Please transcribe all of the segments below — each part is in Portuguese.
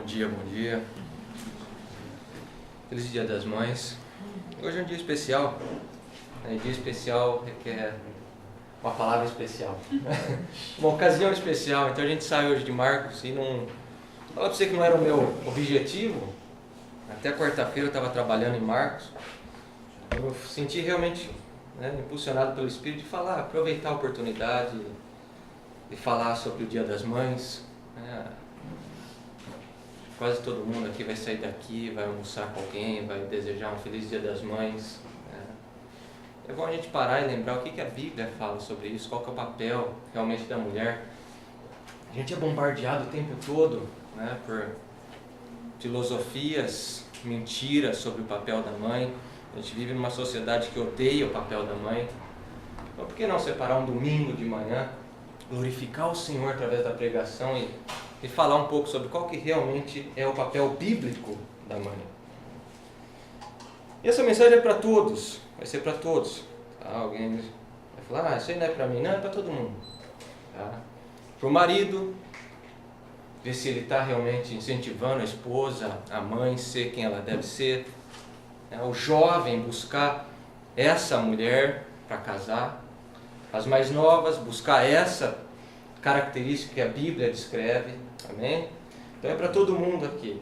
dia, bom dia. Feliz Dia das Mães. Hoje é um dia especial. Dia especial requer uma palavra especial. Uma ocasião especial. Então a gente sai hoje de Marcos e não... Vou falar para você que não era o meu objetivo. Até quarta-feira eu estava trabalhando em Marcos. Eu senti realmente impulsionado pelo Espírito de falar, aproveitar a oportunidade de falar sobre o Dia das Mães. Quase todo mundo aqui vai sair daqui, vai almoçar com alguém, vai desejar um feliz Dia das Mães. É bom a gente parar e lembrar o que a Bíblia fala sobre isso, qual que é o papel realmente da mulher. A gente é bombardeado o tempo todo por filosofias, mentiras sobre o papel da mãe. A gente vive numa sociedade que odeia o papel da mãe. Então por que não separar um domingo de manhã, glorificar o Senhor através da pregação e falar um pouco sobre qual que realmente é o papel bíblico da mãe. E essa mensagem é para todos, vai ser para todos. Alguém vai falar, isso aí não é para mim, não, é para todo mundo. Para o marido, ver se ele está realmente incentivando a esposa, a mãe, ser quem ela deve ser. O jovem, buscar essa mulher para casar. As mais novas, buscar essa característica que a Bíblia descreve. Amém? Então é para todo mundo aqui.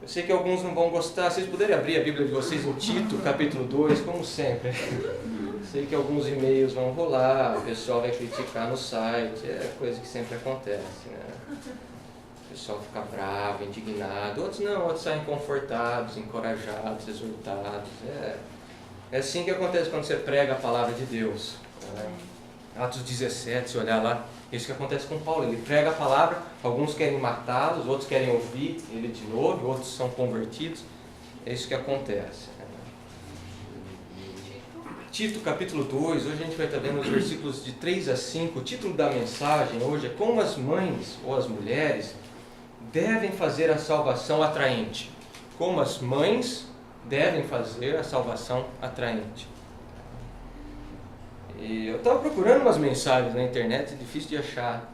Eu sei que alguns não vão gostar. Vocês puderem abrir a Bíblia de vocês em Tito, capítulo 2, como sempre. Sei que alguns e-mails vão rolar, o pessoal vai criticar no site, é coisa que sempre acontece, O pessoal fica bravo, indignado. Outros não, outros saem confortados, encorajados, exortados. É assim que acontece quando você prega a palavra de Deus. Atos 17, se olhar lá, é isso que acontece com Paulo. Ele prega a palavra, alguns querem matá-los, outros querem ouvir ele de novo, outros são convertidos. É isso que acontece. Tito capítulo 2, hoje a gente vai estar vendo os versículos de 3 a 5. O título da mensagem hoje é como as mães ou as mulheres devem fazer a salvação atraente. Como as mães devem fazer a salvação atraente. E eu estava procurando umas mensagens na internet, é difícil de achar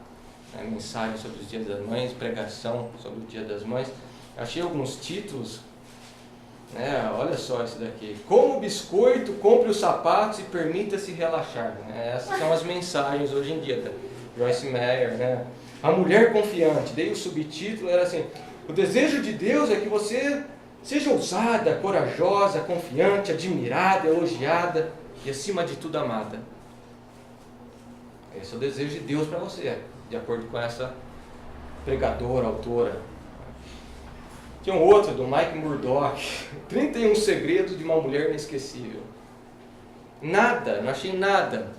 mensagens sobre os Dias das Mães, pregação sobre o Dia das Mães. Achei alguns títulos, olha só esse daqui. Como o biscoito, compre os sapatos e permita-se relaxar. Essas são as mensagens hoje em dia, da Joyce Meyer. A mulher confiante, daí o subtítulo era assim: o desejo de Deus é que você seja ousada, corajosa, confiante, admirada, elogiada e acima de tudo amada. Esse é o desejo de Deus para você, de acordo com essa pregadora, autora. Tinha um outro, do Mike Murdock, 31 segredos de uma mulher inesquecível. Nada, não achei nada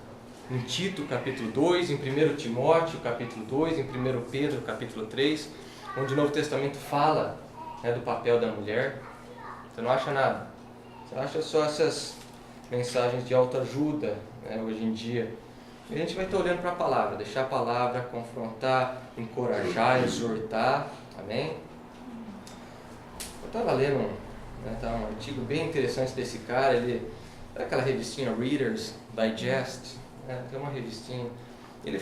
em Tito capítulo 2, em 1 Timóteo capítulo 2, em 1 Pedro capítulo 3, onde o Novo Testamento fala do papel da mulher. Você não acha nada. Você acha só essas mensagens de autoajuda hoje em dia. E a gente vai estar olhando para a palavra, deixar a palavra confrontar, encorajar, exortar. Amém? Eu estava lendo um artigo bem interessante desse cara. Ele é aquela revistinha Reader's Digest, tem uma revistinha. Ele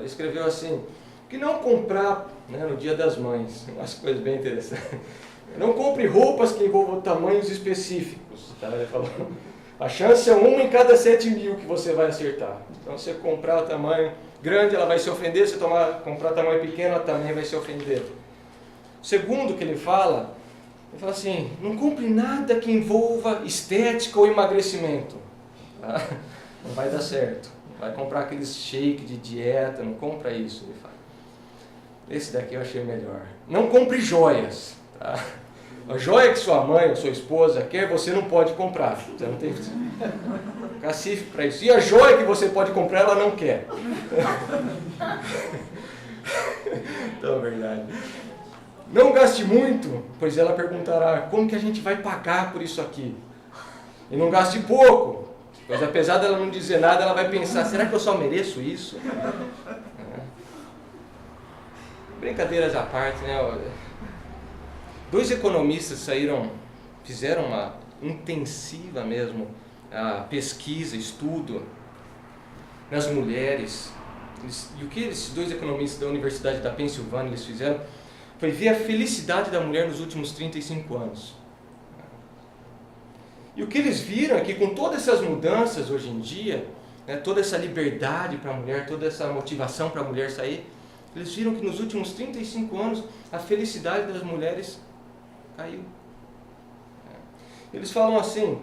escreveu assim: que não comprar no Dia das Mães, umas coisas bem interessantes. Não compre roupas que envolvam tamanhos específicos. Ele falou: a chance é 1 em cada 7.000 que você vai acertar. Então, se você comprar o tamanho grande, ela vai se ofender. Se comprar tamanho pequeno, ela também vai se ofender. O segundo que ele fala assim: não compre nada que envolva estética ou emagrecimento. Não vai dar certo. Vai comprar aqueles shake de dieta, não compra isso. Ele fala. Esse daqui eu achei melhor. Não compre joias. A joia que sua mãe ou sua esposa quer, você não pode comprar. Você não tem cacife para isso. E a joia que você pode comprar, ela não quer. Então, é verdade. Não gaste muito, pois ela perguntará: como que a gente vai pagar por isso aqui? E não gaste pouco, pois apesar dela não dizer nada, ela vai pensar: será que eu só mereço isso? Brincadeiras à parte, 2 economistas fizeram uma intensiva mesmo pesquisa, estudo nas mulheres. E o que esses 2 economistas da Universidade da Pensilvânia eles fizeram? foi ver a felicidade da mulher nos últimos 35 anos. E o que eles viram é que com todas essas mudanças hoje em dia, né, toda essa liberdade para a mulher, toda essa motivação para a mulher sair, eles viram que nos últimos 35 anos a felicidade das mulheres caiu. Eles falam assim,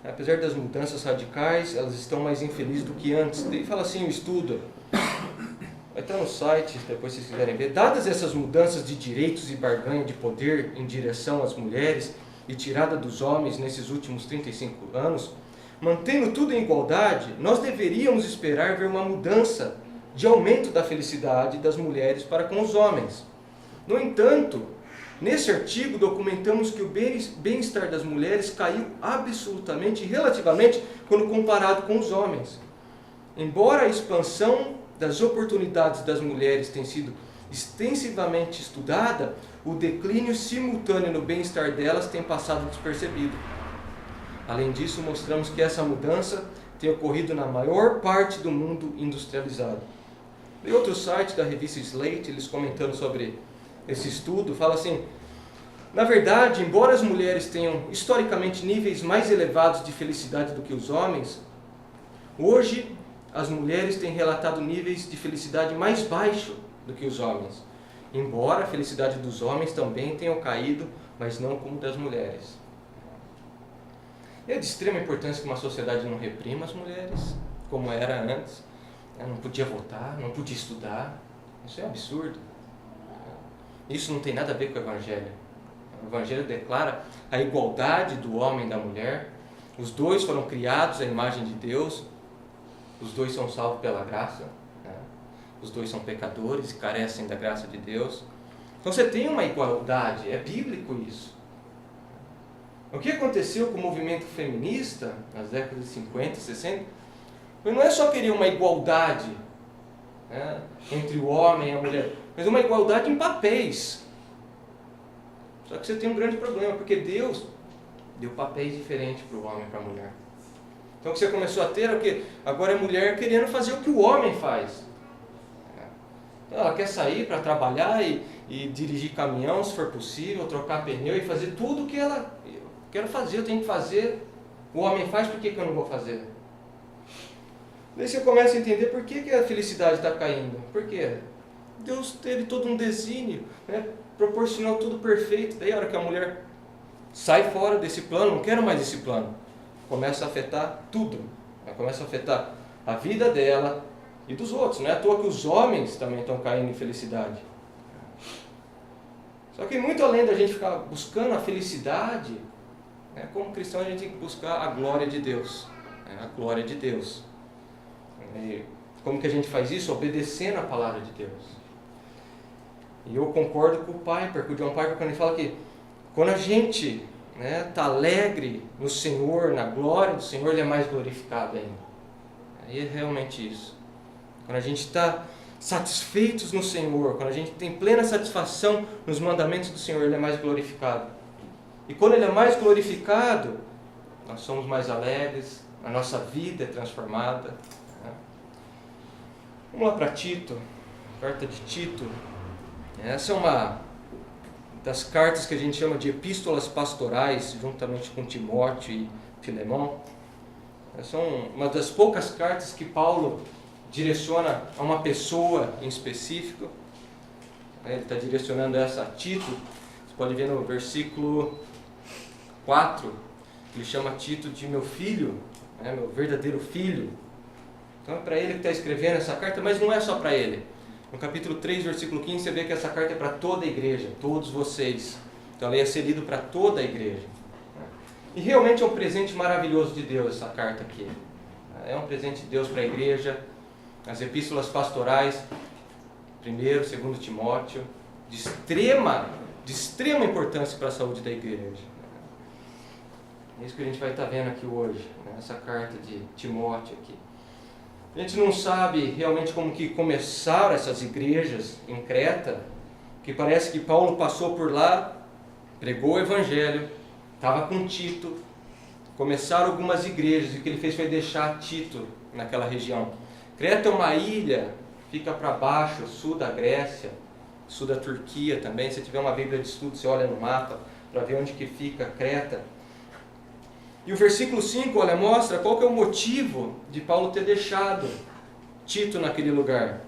apesar das mudanças radicais, elas estão mais infelizes do que antes. Ele fala assim, o estudo, vai estar no site, depois se vocês quiserem ver. Dadas essas mudanças de direitos e barganha de poder em direção às mulheres e tirada dos homens nesses últimos 35 anos, mantendo tudo em igualdade, nós deveríamos esperar ver uma mudança de aumento da felicidade das mulheres para com os homens. No entanto, nesse artigo documentamos que o bem-estar das mulheres caiu absolutamente e relativamente quando comparado com os homens. Embora a expansão das oportunidades das mulheres tenha sido extensivamente estudada, o declínio simultâneo no bem-estar delas tem passado despercebido. Além disso, mostramos que essa mudança tem ocorrido na maior parte do mundo industrializado. Em outro site da revista Slate, eles comentando sobre esse estudo, fala assim, na verdade, embora as mulheres tenham historicamente níveis mais elevados de felicidade do que os homens, hoje as mulheres têm relatado níveis de felicidade mais baixos do que os homens, embora a felicidade dos homens também tenha caído, mas não como das mulheres. É de extrema importância que uma sociedade não reprima as mulheres, como era antes. Não podia votar, não podia estudar. Isso é absurdo. Isso não tem nada a ver com o Evangelho. O Evangelho declara a igualdade do homem e da mulher. Os dois foram criados à imagem de Deus. Os dois são salvos pela graça. Os dois são pecadores e carecem da graça de Deus. Então você tem uma igualdade, é bíblico isso. O que aconteceu com o movimento feminista nas décadas de 50 e 60? Não é só querer uma igualdade, né, entre o homem e a mulher, mas uma igualdade em papéis. Só que você tem um grande problema, porque Deus deu papéis diferentes para o homem e para a mulher. Então o que você começou a ter é o quê? Agora é a mulher querendo fazer o que o homem faz. Então, ela quer sair para trabalhar e dirigir caminhão, se for possível, trocar pneu e fazer tudo o que ela... Quero fazer, eu tenho que fazer. O homem faz, por que eu não vou fazer? Daí você começa a entender por que a felicidade está caindo. Por quê? Deus teve todo um desígnio, né? Proporcionou tudo perfeito. Daí a hora que a mulher sai fora desse plano, não quero mais esse plano, começa a afetar tudo. Começa a afetar a vida dela e dos outros. Não é à toa que os homens também estão caindo em felicidade. Só que muito além da gente ficar buscando a felicidade, como cristão a gente tem que buscar a glória de Deus. A glória de Deus. E como que a gente faz isso? Obedecendo a palavra de Deus. E eu concordo com o Piper, com o John Piper, quando ele fala que quando a gente está alegre no Senhor, na glória do Senhor, Ele é mais glorificado ainda. E é realmente isso. Quando a gente está satisfeitos no Senhor, quando a gente tem plena satisfação nos mandamentos do Senhor, Ele é mais glorificado. E quando Ele é mais glorificado, nós somos mais alegres, a nossa vida é transformada. Vamos lá para Tito, carta de Tito. Essa é uma das cartas que a gente chama de epístolas pastorais, juntamente com Timóteo e Filemão. São uma das poucas cartas que Paulo direciona a uma pessoa em específico. Ele está direcionando essa a Tito. Você pode ver no versículo 4, ele chama Tito de meu filho, meu verdadeiro filho. Então é para ele que está escrevendo essa carta, mas não é só para ele. No capítulo 3, versículo 15, você vê que essa carta é para toda a igreja, todos vocês. Então ela ia ser lida para toda a igreja. E realmente é um presente maravilhoso de Deus essa carta aqui. É um presente de Deus para a igreja. As epístolas pastorais, 1º, 2º Timóteo, de extrema importância para a saúde da igreja. É isso que a gente vai estar vendo aqui hoje, essa carta de Timóteo aqui. A gente não sabe realmente como que começaram essas igrejas em Creta, que parece que Paulo passou por lá, pregou o Evangelho, estava com Tito, começaram algumas igrejas e o que ele fez foi deixar Tito naquela região. Creta é uma ilha, fica para baixo, sul da Grécia, estuda a Turquia também. Se tiver uma Bíblia de estudo, você olha no mapa para ver onde que fica Creta. E o versículo 5, olha, mostra qual que é o motivo de Paulo ter deixado Tito naquele lugar.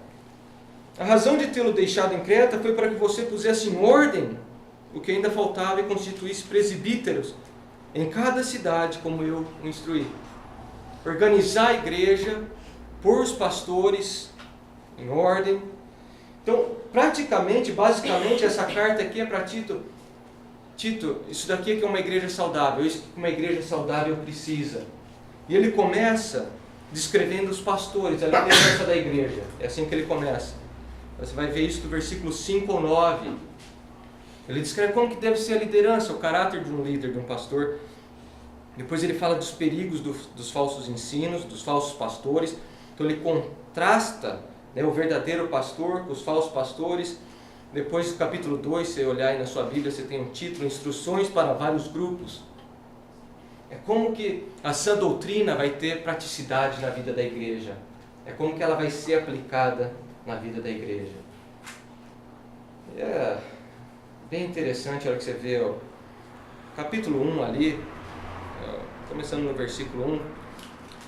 A razão de tê-lo deixado em Creta foi para que você pusesse em ordem o que ainda faltava e constituísse presbíteros em cada cidade, como eu o instruí. Organizar a igreja, pôr os pastores em ordem. Então, basicamente, essa carta aqui é para Tito. Tito, isso daqui é que é uma igreja saudável, isso que uma igreja saudável precisa. E ele começa descrevendo os pastores, a liderança da igreja. É assim que ele começa. Você vai ver isso do versículo 5 ou 9. Ele descreve como que deve ser a liderança, o caráter de um líder, de um pastor. Depois ele fala dos perigos dos falsos ensinos, dos falsos pastores. Então ele contrasta, né, o verdadeiro pastor com os falsos pastores. Depois do capítulo 2, se você olhar aí na sua Bíblia, você tem um título, Instruções para vários grupos. É como que a sã doutrina vai ter praticidade na vida da igreja. É como que ela vai ser aplicada na vida da igreja. É bem interessante a hora que você vê o capítulo 1 ali, começando no versículo 1.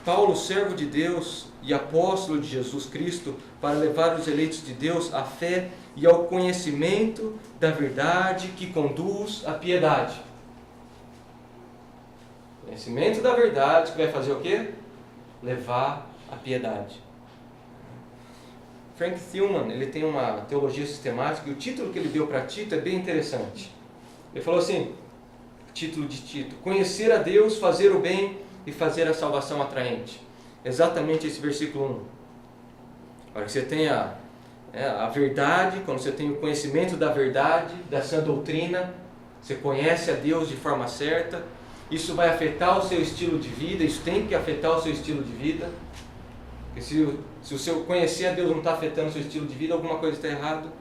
Paulo, servo de Deus e apóstolo de Jesus Cristo, para levar os eleitos de Deus à fé e ao conhecimento da verdade que conduz à piedade. Conhecimento da verdade que vai fazer o quê? Levar à piedade. Frank Thielman, ele tem uma teologia sistemática e o título que ele deu para Tito é bem interessante. Ele falou assim, título de Tito: Conhecer a Deus, fazer o bem e fazer a salvação atraente. Exatamente esse versículo 1. Para que você tenha a verdade, quando você tem o conhecimento da verdade, da sã doutrina, você conhece a Deus de forma certa, isso vai afetar o seu estilo de vida, isso tem que afetar o seu estilo de vida. Porque se o seu conhecer a Deus não está afetando o seu estilo de vida, alguma coisa está errada.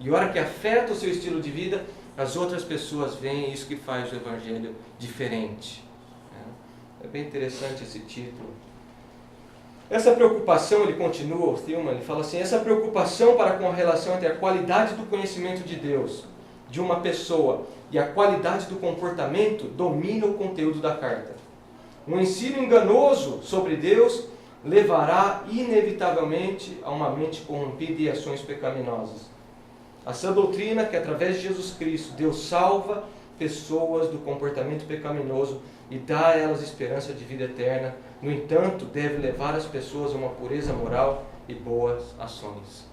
E a hora que afeta o seu estilo de vida, as outras pessoas veem, isso que faz o Evangelho diferente. É bem interessante esse título. Essa preocupação, ele continua, o Thielman, ele fala assim, essa preocupação para com a relação entre a qualidade do conhecimento de Deus, de uma pessoa, e a qualidade do comportamento, domina o conteúdo da carta. Um ensino enganoso sobre Deus levará inevitavelmente a uma mente corrompida e ações pecaminosas. A sã doutrina que através de Jesus Cristo Deus salva pessoas do comportamento pecaminoso e dá a elas esperança de vida eterna, no entanto, deve levar as pessoas a uma pureza moral e boas ações.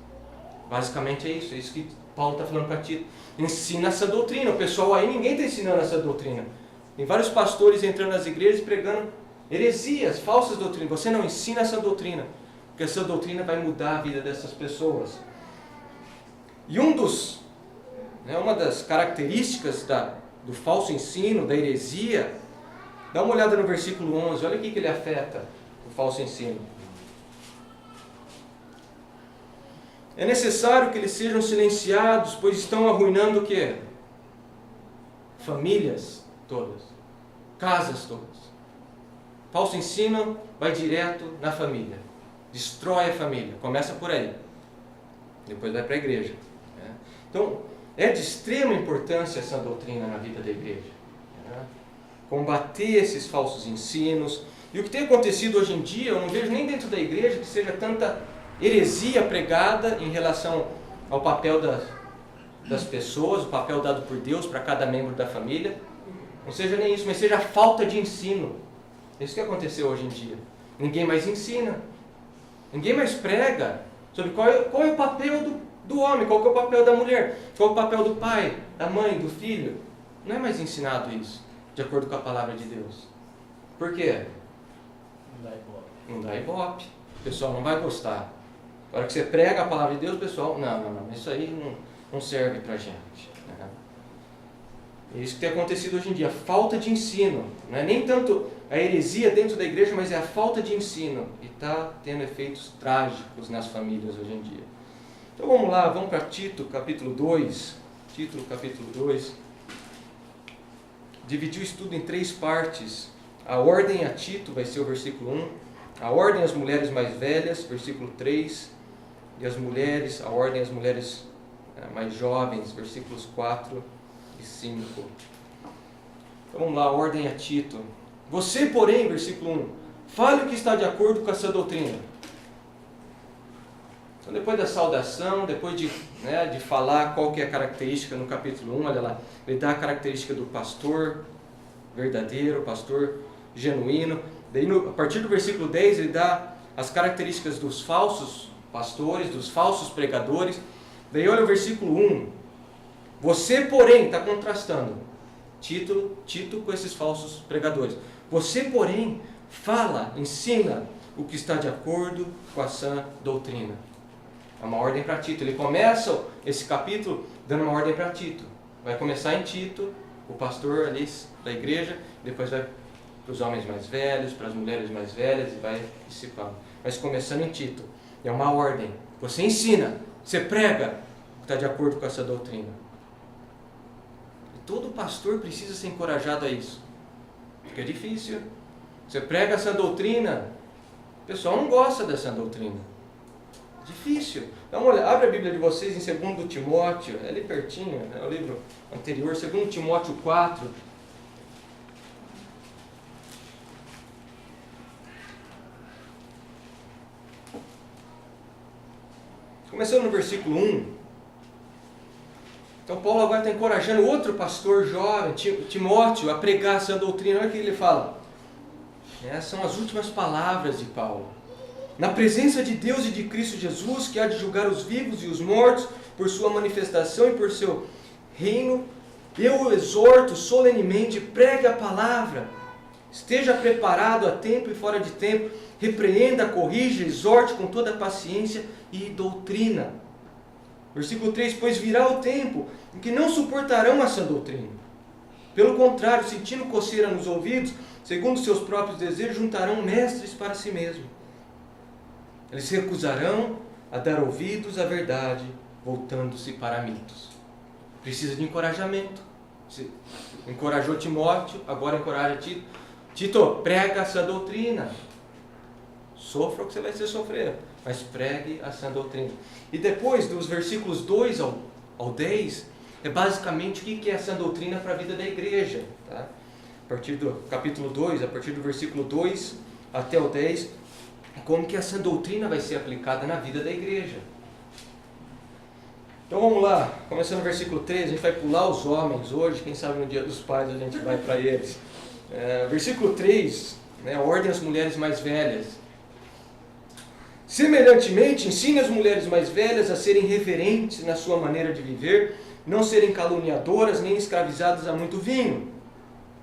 Basicamente é isso que Paulo está falando para Tito. Ensina essa doutrina. O pessoal aí, ninguém está ensinando essa doutrina. Tem vários pastores entrando nas igrejas pregando heresias, falsas doutrinas. Você não ensina essa doutrina, porque essa doutrina vai mudar a vida dessas pessoas. E uma das características do falso ensino, da heresia, dá uma olhada no versículo 11, olha o que ele afeta, o falso ensino. É necessário que eles sejam silenciados, pois estão arruinando o quê? Famílias todas, casas todas. Falso ensino vai direto na família, destrói a família, começa por aí, depois vai para a igreja. Então, é de extrema importância essa doutrina na vida da igreja. Combater esses falsos ensinos. E o que tem acontecido hoje em dia, eu não vejo nem dentro da igreja que seja tanta heresia pregada em relação ao papel das pessoas, o papel dado por Deus para cada membro da família. Não seja nem isso, mas seja a falta de ensino. É isso que aconteceu hoje em dia. Ninguém mais ensina. Ninguém mais prega sobre qual é o papel do homem, qual é o papel da mulher, qual é o papel do pai, da mãe, do filho. Não é mais ensinado isso, de acordo com a palavra de Deus. Por quê? Não dá ibope. O pessoal não vai gostar. Na hora que você prega a palavra de Deus, o pessoal, não, isso aí não serve pra gente. É isso que tem acontecido hoje em dia, falta de ensino. Não é nem tanto a heresia dentro da igreja, mas é a falta de ensino. E está tendo efeitos trágicos nas famílias hoje em dia. Então vamos lá, vamos para Tito, capítulo 2. Tito, capítulo 2. Dividi o estudo em 3 partes. A ordem a Tito vai ser o versículo 1. A ordem às mulheres mais velhas, versículo 3. E a ordem às mulheres mais jovens, versículos 4 e 5. Então vamos lá, ordem a Tito. Você, porém, versículo 1, fale o que está de acordo com essa doutrina. Então depois da saudação, depois de falar qual que é a característica no capítulo 1, olha lá, ele dá a característica do pastor verdadeiro, pastor genuíno. Daí a partir do versículo 10 ele dá as características dos falsos pastores, dos falsos pregadores. Daí olha o versículo 1. Você, porém, está contrastando Tito com esses falsos pregadores. Você, porém, fala, ensina o que está de acordo com a sã doutrina. É uma ordem para Tito. Ele começa esse capítulo dando uma ordem para Tito. Vai começar em Tito, o pastor ali da igreja, depois vai para os homens mais velhos, para as mulheres mais velhas, e vai dissipando. Mas começando em Tito. É uma ordem. Você ensina, você prega o que está de acordo com essa doutrina. E todo pastor precisa ser encorajado a isso. Porque é difícil. Você prega essa doutrina, o pessoal não gosta dessa doutrina. Difícil. Então, olha, abre a Bíblia de vocês em 2 Timóteo, é ali pertinho, é o livro anterior, 2 Timóteo 4. Começando no versículo 1. Então Paulo agora está encorajando outro pastor jovem, Timóteo, a pregar essa doutrina. Olha o que ele fala. Essas são as últimas palavras de Paulo. Na presença de Deus e de Cristo Jesus, que há de julgar os vivos e os mortos por sua manifestação e por seu reino, eu o exorto solenemente, pregue a palavra, esteja preparado a tempo e fora de tempo, repreenda, corrija, exorte com toda paciência e doutrina. Versículo 3, pois virá o tempo em que não suportarão essa doutrina. Pelo contrário, sentindo coceira nos ouvidos, segundo seus próprios desejos, juntarão mestres para si mesmos. Eles se recusarão a dar ouvidos à verdade, voltando-se para mitos. Precisa de encorajamento. Você encorajou Timóteo, agora encoraja Tito. Tito, prega essa doutrina. Sofra o que você vai ser sofrer, mas pregue a sã doutrina. E depois, dos versículos 2 ao 10, é basicamente o que é a sã doutrina para a vida da igreja. Tá? A partir do capítulo 2, a partir do versículo 2 até o 10, como que essa doutrina vai ser aplicada na vida da igreja. Então vamos lá, começando no versículo 3, a gente vai pular os homens hoje, quem sabe no dia dos pais a gente vai para eles. Versículo 3, ordem às mulheres mais velhas. Semelhantemente, ensine as mulheres mais velhas a serem reverentes na sua maneira de viver, não serem caluniadoras nem escravizadas a muito vinho,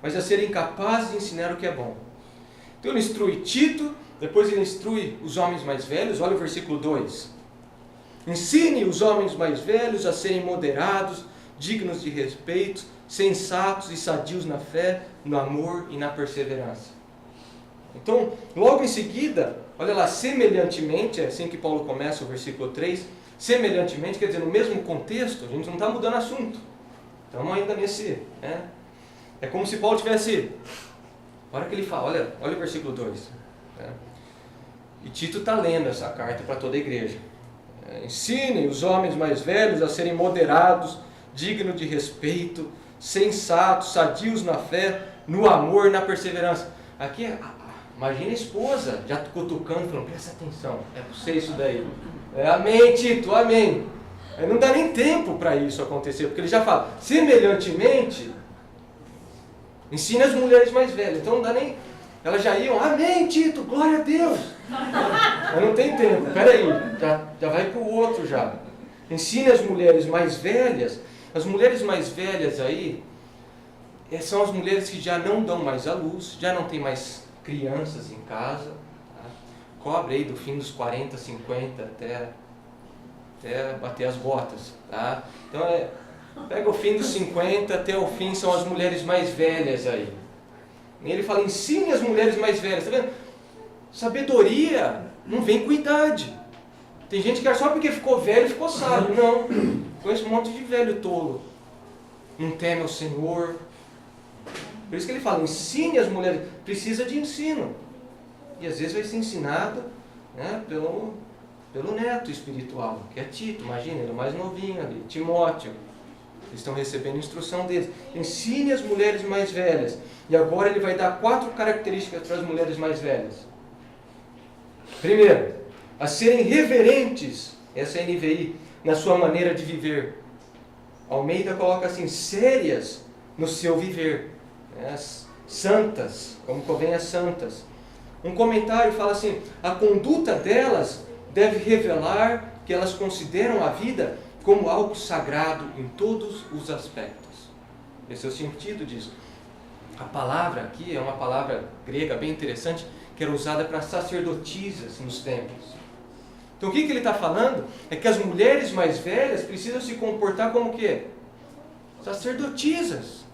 mas a serem capazes de ensinar o que é bom. Então ele instrui Tito, depois ele instrui os homens mais velhos, olha o versículo 2. Ensine os homens mais velhos a serem moderados, dignos de respeito, sensatos e sadios na fé, no amor e na perseverança. Então, logo em seguida, olha lá, semelhantemente, é assim que Paulo começa o versículo 3, semelhantemente, quer dizer, no mesmo contexto, a gente não está mudando assunto. Estamos ainda nesse... É como se Paulo tivesse... Olha o que ele fala, olha o versículo 2. E Tito está lendo essa carta para toda a igreja. Ensinem os homens mais velhos a serem moderados, dignos de respeito, sensatos, sadios na fé, no amor e na perseverança. Aqui, imagina a esposa já cutucando, falando, presta atenção, é para você isso daí. Amém, Tito, amém. Aí não dá nem tempo para isso acontecer, porque ele já fala, semelhantemente, ensina as mulheres mais velhas. Então não dá nem... Elas já iam, amém, Tito, glória a Deus. Mas não tem tempo, peraí, já vai para o outro já. Ensine as mulheres mais velhas. As mulheres mais velhas aí, são as mulheres que já não dão mais à luz, já não tem mais crianças em casa. Tá? Cobre aí do fim dos 40, 50 até bater as botas. Tá? Então pega o fim dos 50 até o fim, são as mulheres mais velhas aí. E ele fala, ensine as mulheres mais velhas, tá vendo? Sabedoria não vem com idade. Tem gente que acha só porque ficou velho, ficou sábio. Não, conheço um monte de velho tolo. Não teme ao Senhor. Por isso que ele fala, ensine as mulheres. Precisa de ensino. E às vezes vai ser ensinado Pelo neto espiritual, que é Tito, imagina, ele é o mais novinho ali, Timóteo. Eles estão recebendo instrução deles. Ensine as mulheres mais velhas. E agora ele vai dar 4 características para as mulheres mais velhas. Primeiro, a serem reverentes, essa é a NVI, na sua maneira de viver. Almeida coloca assim, sérias no seu viver. Santas, como convém as santas. Um comentário fala assim, a conduta delas deve revelar que elas consideram a vida como algo sagrado em todos os aspectos. Esse é o sentido disso. A palavra aqui é uma palavra grega bem interessante, que era usada para sacerdotisas nos templos. Então o que ele está falando? É que as mulheres mais velhas precisam se comportar como o quê? Sacerdotisas.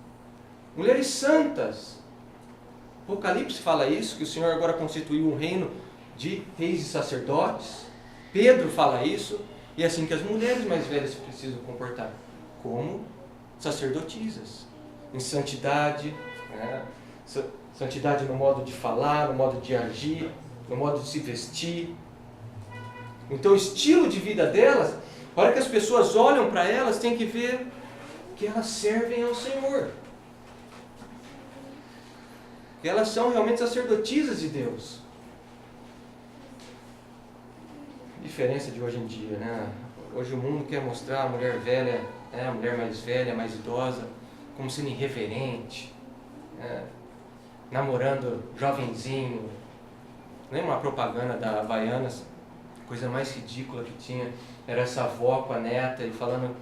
Mulheres santas. Apocalipse fala isso, que o Senhor agora constituiu um reino de reis e sacerdotes. Pedro fala isso. E é assim que as mulheres mais velhas se precisam comportar. Como sacerdotisas. Em santidade. Santidade no modo de falar, no modo de agir, no modo de se vestir. Então o estilo de vida delas, a hora que as pessoas olham para elas, tem que ver que elas servem ao Senhor. Que elas são realmente sacerdotisas de Deus. Diferença de hoje em dia, né? Hoje o mundo quer mostrar a mulher velha, a mulher mais velha, mais idosa, como sendo irreverente, namorando jovenzinho. Lembra uma propaganda da Havaianas? A coisa mais ridícula que tinha era essa avó com a neta e falando,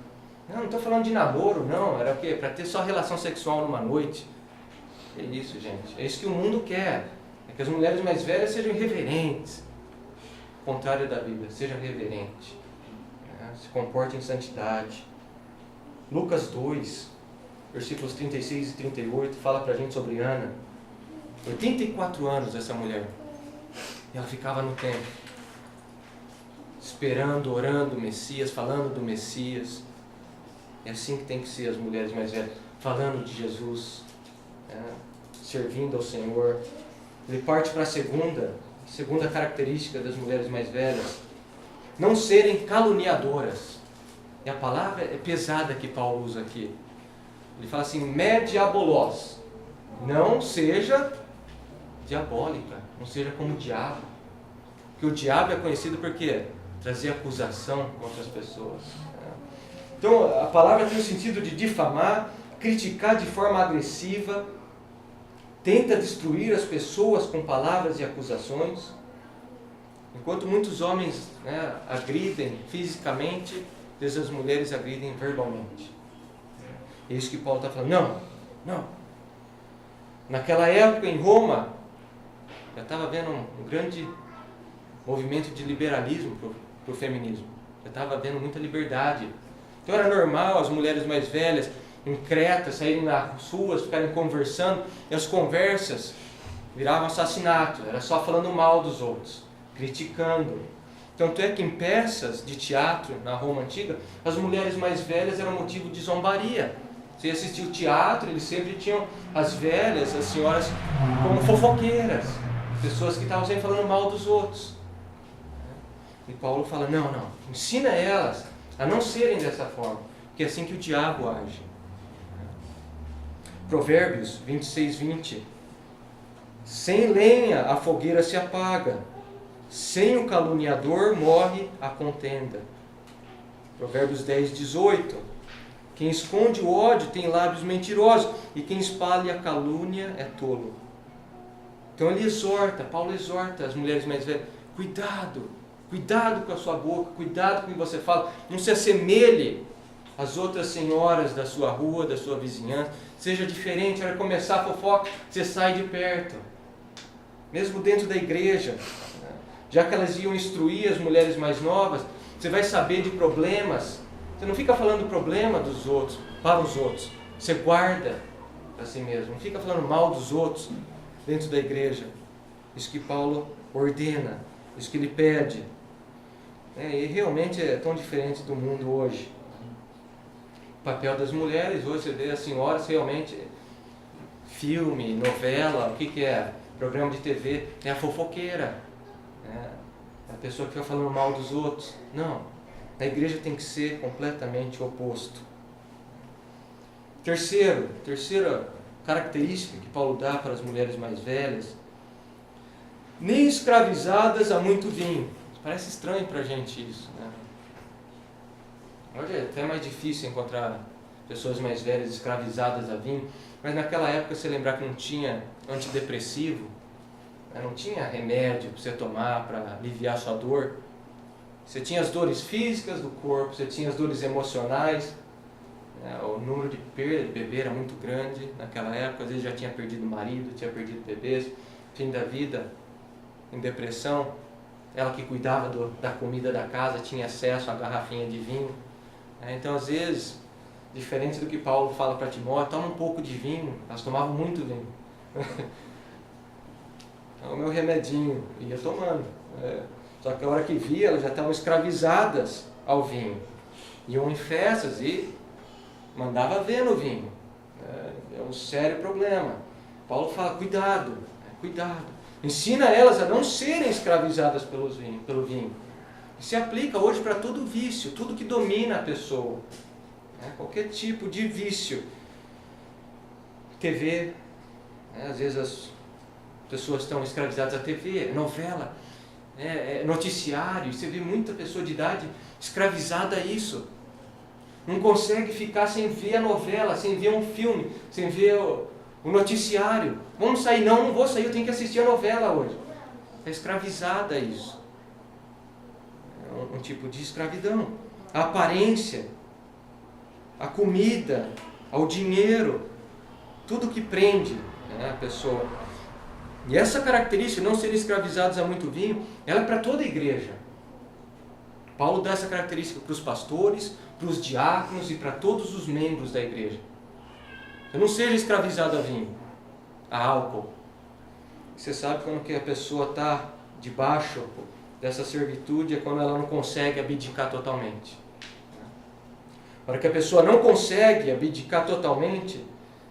não estou falando de namoro, não, era o quê? Para ter só relação sexual numa noite. É isso, gente. É isso que o mundo quer. É que as mulheres mais velhas sejam irreverentes. O contrário da Bíblia, seja reverente. Se comporte em santidade. Lucas 2, versículos 36 e 38, fala para a gente sobre Ana. 84 anos essa mulher. E ela ficava no templo, esperando, orando o Messias, falando do Messias. É assim que tem que ser as mulheres mais velhas, falando de Jesus, servindo ao Senhor. Ele parte para a segunda característica das mulheres mais velhas, não serem caluniadoras. E a palavra é pesada que Paulo usa aqui. Ele fala assim, mediabolos, não seja diabólica, não seja como o diabo. Porque o diabo é conhecido por quê? Trazer acusação contra as pessoas. Então a palavra tem o sentido de difamar, criticar de forma agressiva, tenta destruir as pessoas com palavras e acusações. Enquanto muitos homens agridem fisicamente, as mulheres agridem verbalmente. É isso que Paulo está falando. Não. Naquela época em Roma, já estava vendo um grande movimento de liberalismo para o feminismo. Já estava vendo muita liberdade. Então era normal as mulheres mais velhas em Creta saírem nas ruas, ficarem conversando, e as conversas viravam assassinato. Era só falando mal dos outros, criticando. Tanto é que em peças de teatro na Roma Antiga, as mulheres mais velhas eram motivo de zombaria. Você assistia o teatro, eles sempre tinham as velhas, as senhoras, como fofoqueiras, pessoas que estavam sempre falando mal dos outros. E Paulo fala, não, ensina elas a não serem dessa forma, porque é assim que o diabo age. Provérbios 26:20. Sem lenha a fogueira se apaga, sem o caluniador morre a contenda. Provérbios 10:18. Quem esconde o ódio tem lábios mentirosos, e quem espalha a calúnia é tolo. Então ele exorta, Paulo exorta as mulheres mais velhas, cuidado com a sua boca, cuidado com o que você fala, não se assemelhe às outras senhoras da sua rua, da sua vizinhança, seja diferente. A hora de começar a fofoca, você sai de perto, mesmo dentro da igreja, já que elas iam instruir as mulheres mais novas, você vai saber de problemas. Você não fica falando problema dos outros, para os outros. Você guarda para si mesmo. Não fica falando mal dos outros dentro da igreja. Isso que Paulo ordena, isso que ele pede. E realmente é tão diferente do mundo hoje. O papel das mulheres, hoje você vê as senhoras realmente, filme, novela, o que é? Programa de TV, é a fofoqueira. a pessoa que fica falando mal dos outros. Não, a igreja tem que ser completamente o oposto. Terceira característica que Paulo dá para as mulheres mais velhas: nem escravizadas a muito vinho. Parece estranho para a gente isso, né? Hoje é até mais difícil encontrar pessoas mais velhas escravizadas a vinho, mas naquela época, você lembrar que não tinha antidepressivo, né? Não tinha remédio para você tomar para aliviar a sua dor. Você tinha as dores físicas do corpo, você tinha as dores emocionais, né? O número de perda de bebê era muito grande naquela época, às vezes já tinha perdido o marido, tinha perdido bebês, fim da vida em depressão. Ela que cuidava da comida da casa tinha acesso à garrafinha de vinho. Então, às vezes, diferente do que Paulo fala para Timóteo, toma um pouco de vinho. Elas tomavam muito vinho. É o meu remedinho, ia tomando. Só que a hora que via, elas já estavam escravizadas ao vinho. Iam em festas e mandava ver no vinho. É um sério problema. Paulo fala, cuidado, cuidado. Ensina elas a não serem escravizadas pelo vinho. Se aplica hoje para todo vício, tudo que domina a pessoa. Qualquer tipo de vício. TV, às vezes as pessoas estão escravizadas à TV, novela, noticiário. Você vê muita pessoa de idade escravizada a isso. Não consegue ficar sem ver a novela, sem ver um filme, sem ver o noticiário. Vamos sair? Não vou sair, eu tenho que assistir a novela hoje. Está escravizada a isso. Um tipo de escravidão. A aparência, a comida, ao dinheiro, tudo que prende a pessoa. E essa característica, não serem escravizados a muito vinho, ela é para toda a igreja. Paulo dá essa característica para os pastores, para os diáconos e para todos os membros da igreja. Você não seja escravizado a vinho, a álcool. Você sabe quando que a pessoa está debaixo dessa servitude, é quando ela não consegue abdicar totalmente. Para que a pessoa não consegue abdicar totalmente,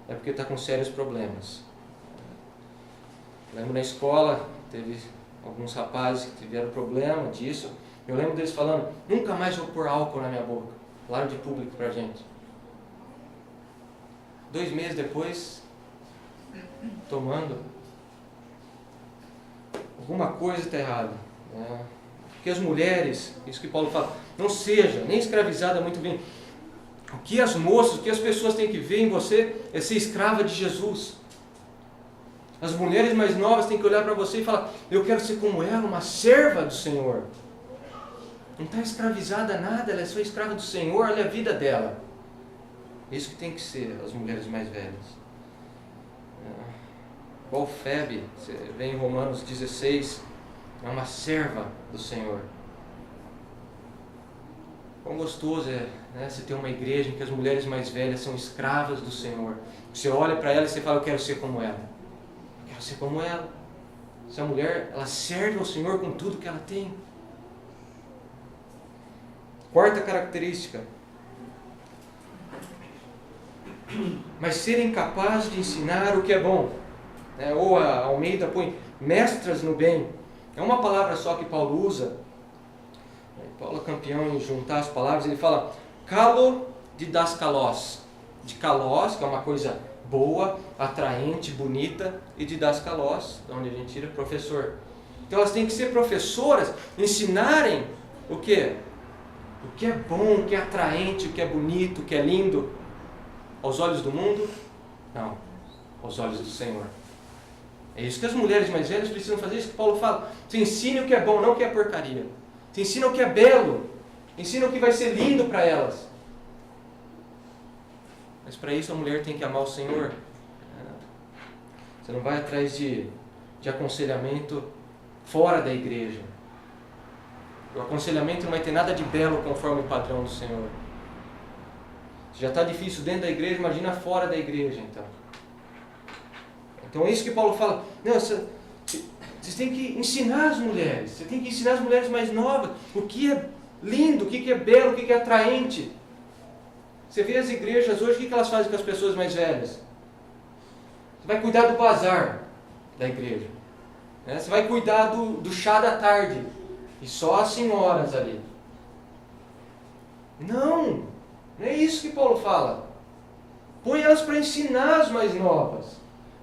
é porque está com sérios problemas. Lembro na escola, teve alguns rapazes que tiveram problema disso. Eu lembro deles falando, nunca mais vou pôr álcool na minha boca. Falaram de público pra gente. 2 meses depois, tomando, alguma coisa está errada. Porque as mulheres, isso que Paulo fala, não seja nem escravizada muito bem. O que as moças, o que as pessoas têm que ver em você é ser escrava de Jesus. As mulheres mais novas têm que olhar para você e falar, eu quero ser como ela, uma serva do Senhor. Não está escravizada a nada, ela é só escrava do Senhor, olha a vida dela. Isso que tem que ser as mulheres mais velhas. Igual Febe, você vê em Romanos 16, é uma serva do Senhor. Quão gostoso é, você ter uma igreja em que as mulheres mais velhas são escravas do Senhor. Você olha para ela e você fala, eu quero ser como ela. Eu quero ser como ela. Essa mulher, ela serve ao Senhor com tudo que ela tem. Quarta característica. Mas serem capazes de ensinar o que é bom. Ou a Almeida põe mestras no bem. É uma palavra só que Paulo usa. Paulo é campeão em juntar as palavras. Ele fala kalo didaskalos. De kalos, que é uma coisa boa, atraente, bonita. E didaskalos, de onde a gente tira professor. Então elas têm que ser professoras, ensinarem o quê? O que é bom, o que é atraente, o que é bonito, o que é lindo. Aos olhos do mundo? Não. Aos olhos do Senhor. É isso que as mulheres mais velhas precisam fazer, isso que Paulo fala. Você ensine o que é bom, não o que é porcaria. Você ensina o que é belo. Ensina o que vai ser lindo para elas. Mas para isso a mulher tem que amar o Senhor. Você não vai atrás de aconselhamento fora da igreja. O aconselhamento não vai ter nada de belo conforme o padrão do Senhor. Se já está difícil dentro da igreja, imagina fora da igreja, então. Então é isso que Paulo fala. Não, vocês têm que ensinar as mulheres. Você tem que ensinar as mulheres mais novas o que é lindo, o que é belo, o que é atraente. Você vê as igrejas hoje, o que elas fazem com as pessoas mais velhas? Você vai cuidar do bazar da igreja. Você vai cuidar do chá da tarde. e só as senhoras ali. Não é isso que Paulo fala. Põe elas para ensinar as mais novas.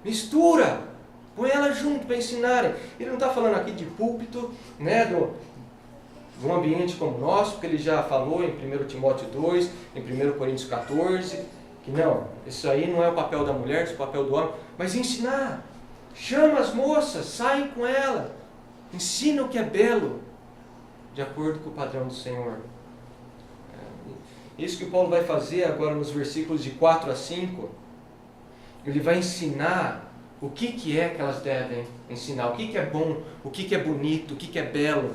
Mistura. Põe elas junto para ensinarem. Ele não está falando aqui de púlpito, né, de um ambiente como o nosso, porque ele já falou em 1 Timóteo 2, em 1 Coríntios 14, que não, isso aí não é o papel da mulher, isso é o papel do homem. Mas ensinar. Chama as moças, sai com ela. Ensina o que é belo, de acordo com o padrão do Senhor. Isso que Paulo vai fazer agora nos versículos de 4 a 5. Ele vai ensinar o que é que elas devem ensinar, o que é bom, o que é bonito, o que é belo,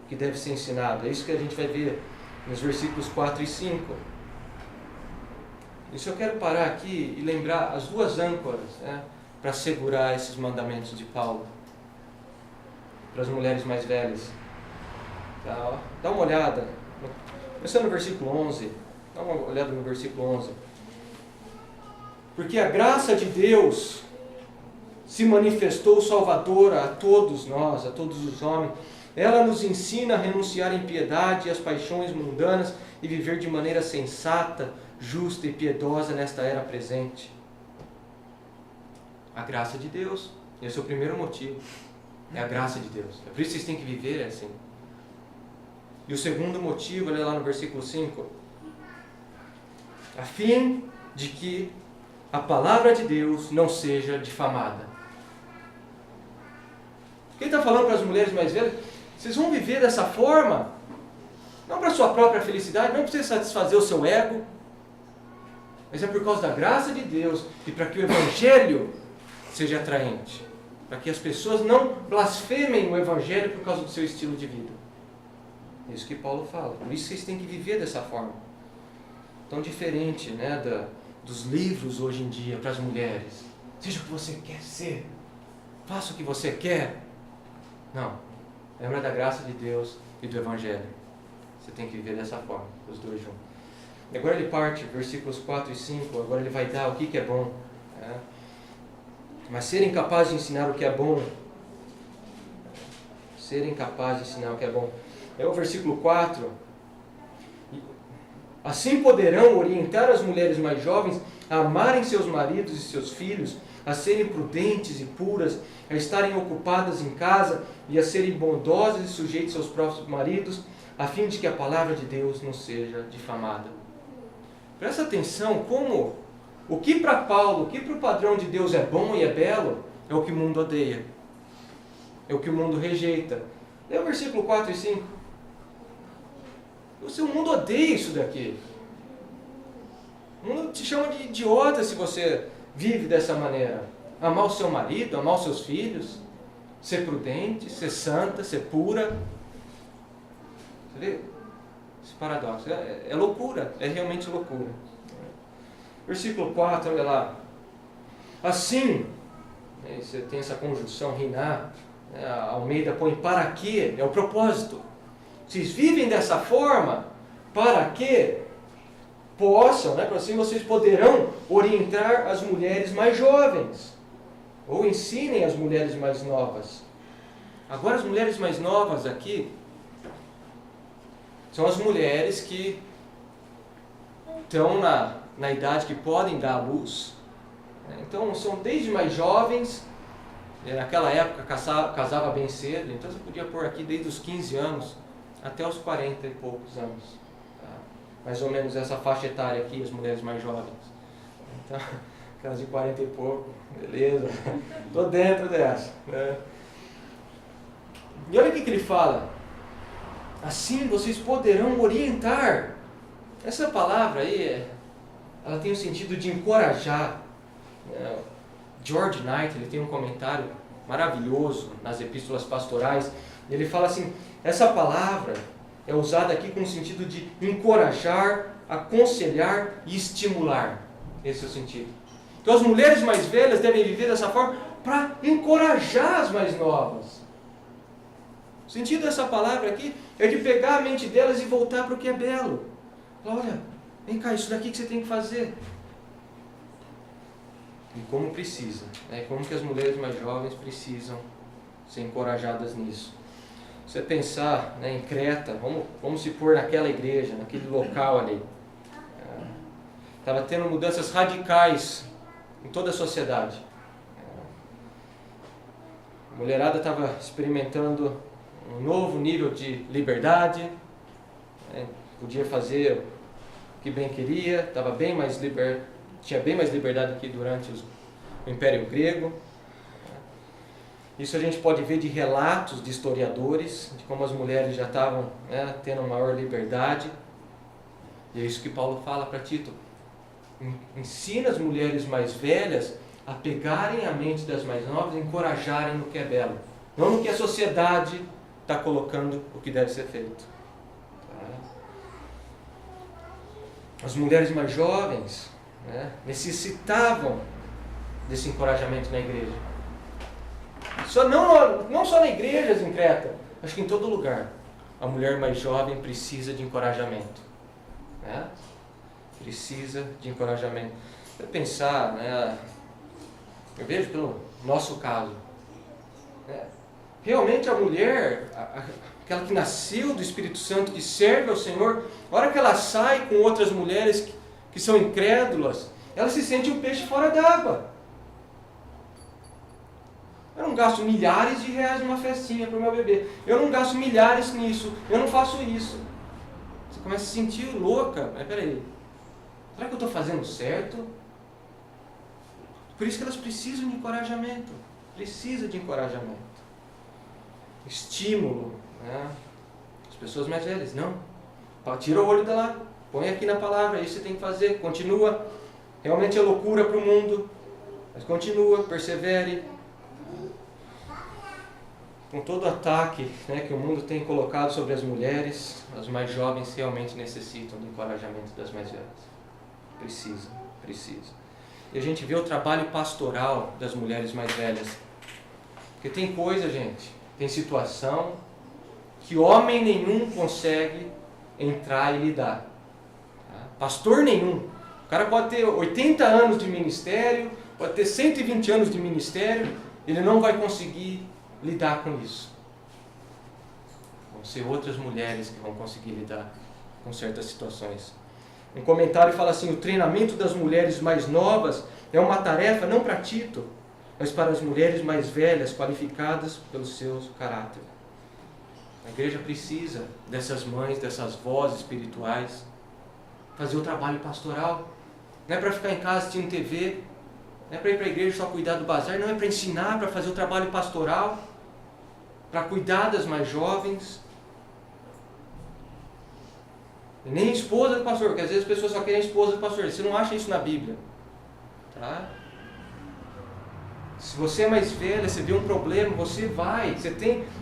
que deve ser ensinado. É isso que a gente vai ver nos versículos 4 e 5. Isso eu quero parar aqui e lembrar as duas âncoras, né, para segurar esses mandamentos de Paulo para as mulheres mais velhas. Tá? Dá uma olhada, começando no versículo 11, dá uma olhada no versículo 11. Porque a graça de Deus se manifestou salvadora a todos nós, a todos os homens. Ela nos ensina a renunciar à impiedade e às paixões mundanas e viver de maneira sensata, justa e piedosa nesta era presente. A graça de Deus. Esse é o primeiro motivo. É a graça de Deus. É por isso que vocês têm que viver assim. E o segundo motivo, olha lá no versículo 5. A fim de que a palavra de Deus não seja difamada. Quem está falando para as mulheres mais velhas? Vocês vão viver dessa forma, não para a sua própria felicidade, não para você satisfazer o seu ego, mas é por causa da graça de Deus e para que o Evangelho seja atraente, para que as pessoas não blasfemem o Evangelho por causa do seu estilo de vida. É isso que Paulo fala. Por isso vocês têm que viver dessa forma. Tão diferente, né, dos livros hoje em dia para as mulheres. Seja o que você quer ser. Faça o que você quer. Não. Lembra da graça de Deus e do Evangelho. Você tem que viver dessa forma, os dois juntos. E agora ele parte, versículos 4 e 5, agora ele vai dar o que é bom. Né? Mas serem capazes de ensinar o que é bom. Serem capazes de ensinar o que é bom. É o versículo 4. Assim poderão orientar as mulheres mais jovens a amarem seus maridos e seus filhos, a serem prudentes e puras, a estarem ocupadas em casa e a serem bondosas e sujeitas aos próprios maridos, a fim de que a palavra de Deus não seja difamada. Presta atenção como o que para Paulo, o que para o padrão de Deus é bom e é belo, é o que o mundo odeia. É o que o mundo rejeita. Lê o versículo 4 e 5. O seu mundo odeia isso daqui. O mundo te chama de idiota se você vive dessa maneira. Amar o seu marido, amar os seus filhos, ser prudente, ser santa, ser pura. Você vê? Esse paradoxo. É loucura, é realmente loucura. Versículo 4, olha lá. Assim, você tem essa conjunção riná, a Almeida põe para quê? É o propósito. Vocês vivem dessa forma para que possam, né, assim vocês poderão orientar as mulheres mais jovens, ou ensinem as mulheres mais novas. Agora as mulheres mais novas aqui são as mulheres que estão na idade que podem dar à luz. Então são desde mais jovens, naquela época casava bem cedo, então você podia pôr aqui desde os 15 anos até os 40 e poucos anos. Tá? Mais ou menos essa faixa etária aqui, as mulheres mais jovens. Então, aquelas de 40 e pouco, beleza, estou dentro dessa. Né? E olha o que ele fala. Assim vocês poderão orientar. Essa palavra aí, ela tem o sentido de encorajar. George Knight, ele tem um comentário maravilhoso nas epístolas pastorais. Ele fala assim, essa palavra é usada aqui com o sentido de encorajar, aconselhar e estimular. Esse é o sentido. Então as mulheres mais velhas devem viver dessa forma para encorajar as mais novas. O sentido dessa palavra aqui é de pegar a mente delas e voltar para o que é belo. Olha, vem cá, isso daqui que você tem que fazer. E como precisa, como que as mulheres mais jovens precisam ser encorajadas nisso. você pensar, né, em Creta, vamos se pôr naquela igreja, naquele local ali. Estava tendo mudanças radicais em toda a sociedade. A mulherada estava experimentando um novo nível de liberdade, né, podia fazer o que bem queria, tinha bem mais liberdade que durante o Império Grego. Isso a gente pode ver de relatos de historiadores, de como as mulheres já estavam, né, tendo maior liberdade. E é isso que Paulo fala para Tito. Ensina as mulheres mais velhas a pegarem a mente das mais novas e encorajarem no que é belo. Não no que a sociedade está colocando o que deve ser feito. As mulheres mais jovens, né, necessitavam desse encorajamento na igreja. Não só na igreja em Creta, acho que em todo lugar. A mulher mais jovem precisa de encorajamento. Né? Precisa de encorajamento. Eu pensar, né, eu vejo pelo nosso caso, né, realmente a mulher, aquela que nasceu do Espírito Santo, que serve ao Senhor, a hora que ela sai com outras mulheres que são incrédulas, ela se sente um peixe fora d'água. Eu não gasto milhares de reais numa festinha para o meu bebê. Eu não gasto milhares nisso. Eu não faço isso. Você começa a se sentir louca. Mas peraí, será que eu estou fazendo certo? Por isso que elas precisam de encorajamento. Precisa de encorajamento. Estímulo. Né? As pessoas mais velhas, não. Tira o olho da lá. Põe aqui na palavra. É isso que você tem que fazer. Continua. Realmente é loucura para o mundo. Mas continua. Persevere. Com todo o ataque, né, que o mundo tem colocado sobre as mulheres, as mais jovens realmente necessitam do encorajamento das mais velhas. Precisa. E a gente vê o trabalho pastoral das mulheres mais velhas. Porque tem coisa, gente, tem situação que homem nenhum consegue entrar e lidar. Tá? Pastor nenhum. O cara pode ter 80 anos de ministério, pode ter 120 anos de ministério, ele não vai conseguir lidar com isso. Vão ser outras mulheres que vão conseguir lidar com certas situações. Um comentário fala assim: o treinamento das mulheres mais novas é uma tarefa não para Tito, mas para as mulheres mais velhas, qualificadas pelo seu caráter. A igreja precisa dessas mães, dessas vozes espirituais, fazer o trabalho pastoral. Não é para ficar em casa assistindo TV, não é para ir para a igreja só cuidar do bazar, não, é para ensinar, para fazer o trabalho pastoral, para cuidar das mais jovens. E nem esposa do pastor, porque às vezes as pessoas só querem esposa do pastor. Você não acha isso na Bíblia. Tá? Se você é mais velha, você vê um problema, você vai.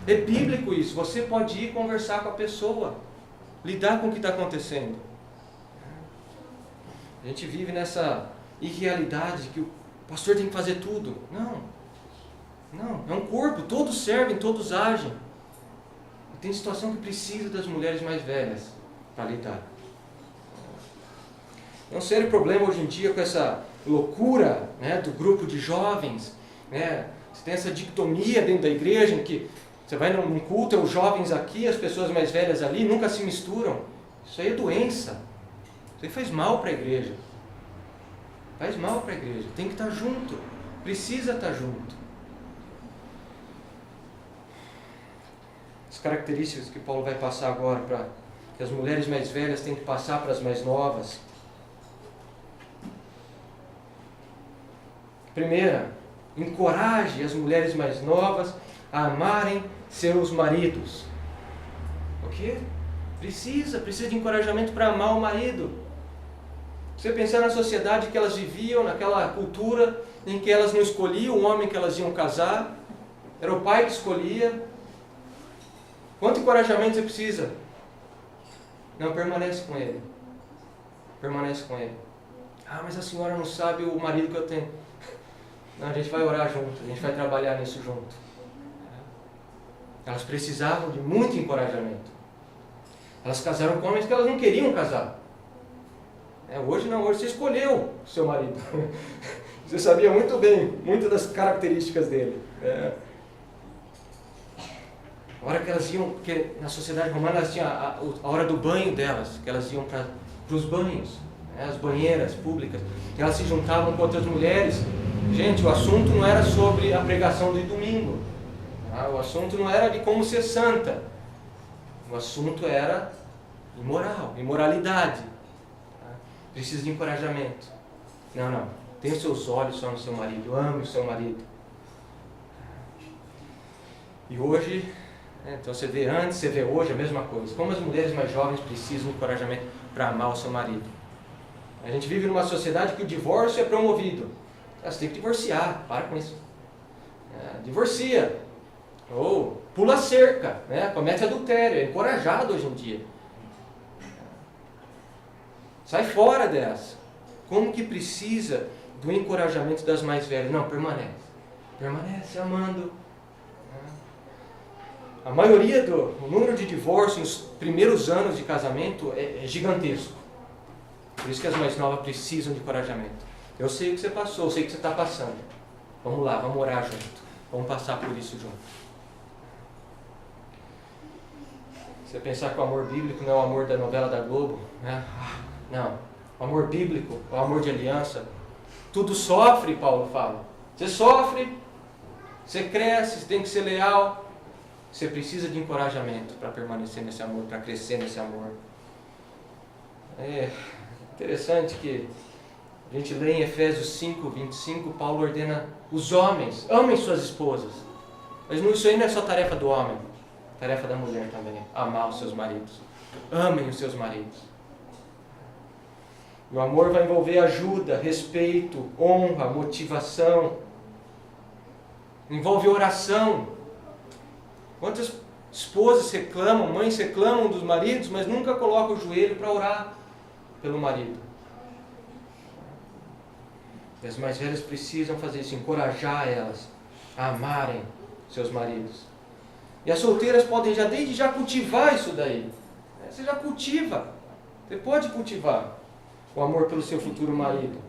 É bíblico isso. Você pode ir conversar com a pessoa, lidar com o que está acontecendo. A gente vive nessa irrealidade que o pastor tem que fazer tudo. Não, é um corpo, todos servem, todos agem. E tem situação que precisa das mulheres mais velhas para lidar. É um sério problema hoje em dia com essa loucura, né, do grupo de jovens. Né? Você tem essa dicotomia dentro da igreja em que você vai num culto, é os jovens aqui, as pessoas mais velhas ali, nunca se misturam. Isso aí é doença. Isso aí faz mal para a igreja. Faz mal para a igreja. Tem que estar junto. Precisa estar junto. As características que Paulo vai passar agora, que as mulheres mais velhas têm que passar para as mais novas. Primeira, encoraje as mulheres mais novas a amarem seus maridos. O quê? Precisa de encorajamento para amar o marido. Você pensar na sociedade que elas viviam, naquela cultura em que elas não escolhiam o homem que elas iam casar, era o pai que escolhia. Quanto encorajamento você precisa? Não, permanece com ele. Permanece com ele. Ah, mas a senhora não sabe o marido que eu tenho. Não, a gente vai orar junto, a gente vai trabalhar nisso junto. Elas precisavam de muito encorajamento. Elas casaram com homens que elas não queriam casar. Hoje não, hoje você escolheu o seu marido. Você sabia muito bem, muitas das características dele. A hora que elas iam, porque na sociedade romana elas tinham a hora do banho delas, que elas iam para os banhos, né, as banheiras públicas, e elas se juntavam com outras mulheres. Gente, o assunto não era sobre a pregação de domingo, tá? O assunto não era de como ser santa, o assunto era imoralidade, tá? Precisa de encorajamento. Não, tenha os seus olhos só no seu marido, ame o seu marido. E hoje, então você vê antes, você vê hoje a mesma coisa. Como as mulheres mais jovens precisam de encorajamento para amar o seu marido. A gente vive numa sociedade que o divórcio é promovido. Você tem que divorciar, para com isso. Divorcia. Ou pula a cerca, né? Comete adultério, é encorajado hoje em dia. Sai fora dessa. Como que precisa do encorajamento das mais velhas? Não, permanece. Permanece amando. A maioria o número de divórcios nos primeiros anos de casamento é gigantesco. Por isso que as mais novas precisam de encorajamento. Eu sei o que você passou, eu sei o que você está passando. Vamos lá, vamos orar junto. Vamos passar por isso junto. Você pensar que o amor bíblico não é o amor da novela da Globo, né? Não. O amor bíblico, o amor de aliança. Tudo sofre, Paulo fala. Você sofre, você cresce, você tem que ser leal. Você precisa de encorajamento para permanecer nesse amor, para crescer nesse amor. É interessante que a gente lê em Efésios 5, 25, Paulo ordena os homens, amem suas esposas. Mas isso aí não é só tarefa do homem, tarefa da mulher também, amar os seus maridos. Amem os seus maridos. O amor vai envolver ajuda, respeito, honra, motivação. Envolve oração. Quantas esposas reclamam, mães reclamam dos maridos, mas nunca colocam o joelho para orar pelo marido. E as mais velhas precisam fazer isso, encorajar elas a amarem seus maridos. E as solteiras podem desde já cultivar isso daí. Você já cultiva, você pode cultivar o amor pelo seu futuro marido.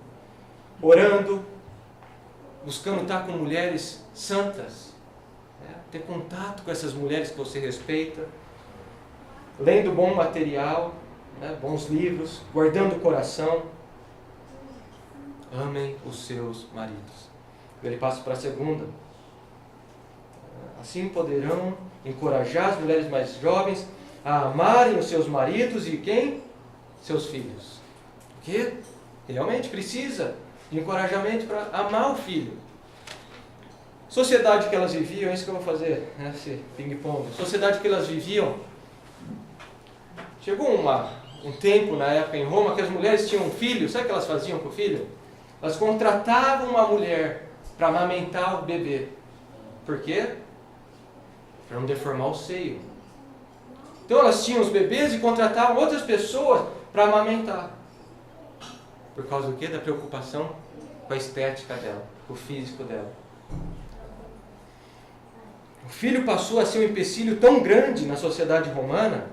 Orando, buscando estar com mulheres santas. Ter contato com essas mulheres que você respeita, lendo bom material, bons livros, guardando o coração. Amem os seus maridos. Ele passa para a segunda. Assim poderão encorajar as mulheres mais jovens a amarem os seus maridos e quem? Seus filhos. Porque realmente precisa de encorajamento para amar o filho. Sociedade que elas viviam, é isso que eu vou fazer, esse ping-pong. Sociedade que elas viviam, chegou um tempo na época em Roma que as mulheres tinham um filho, sabe o que elas faziam com o filho? Elas contratavam uma mulher para amamentar o bebê. Por quê? Para não deformar o seio. Então elas tinham os bebês e contratavam outras pessoas para amamentar. Por causa do quê? Da preocupação com a estética dela, com o físico dela. O filho passou a ser um empecilho tão grande na sociedade romana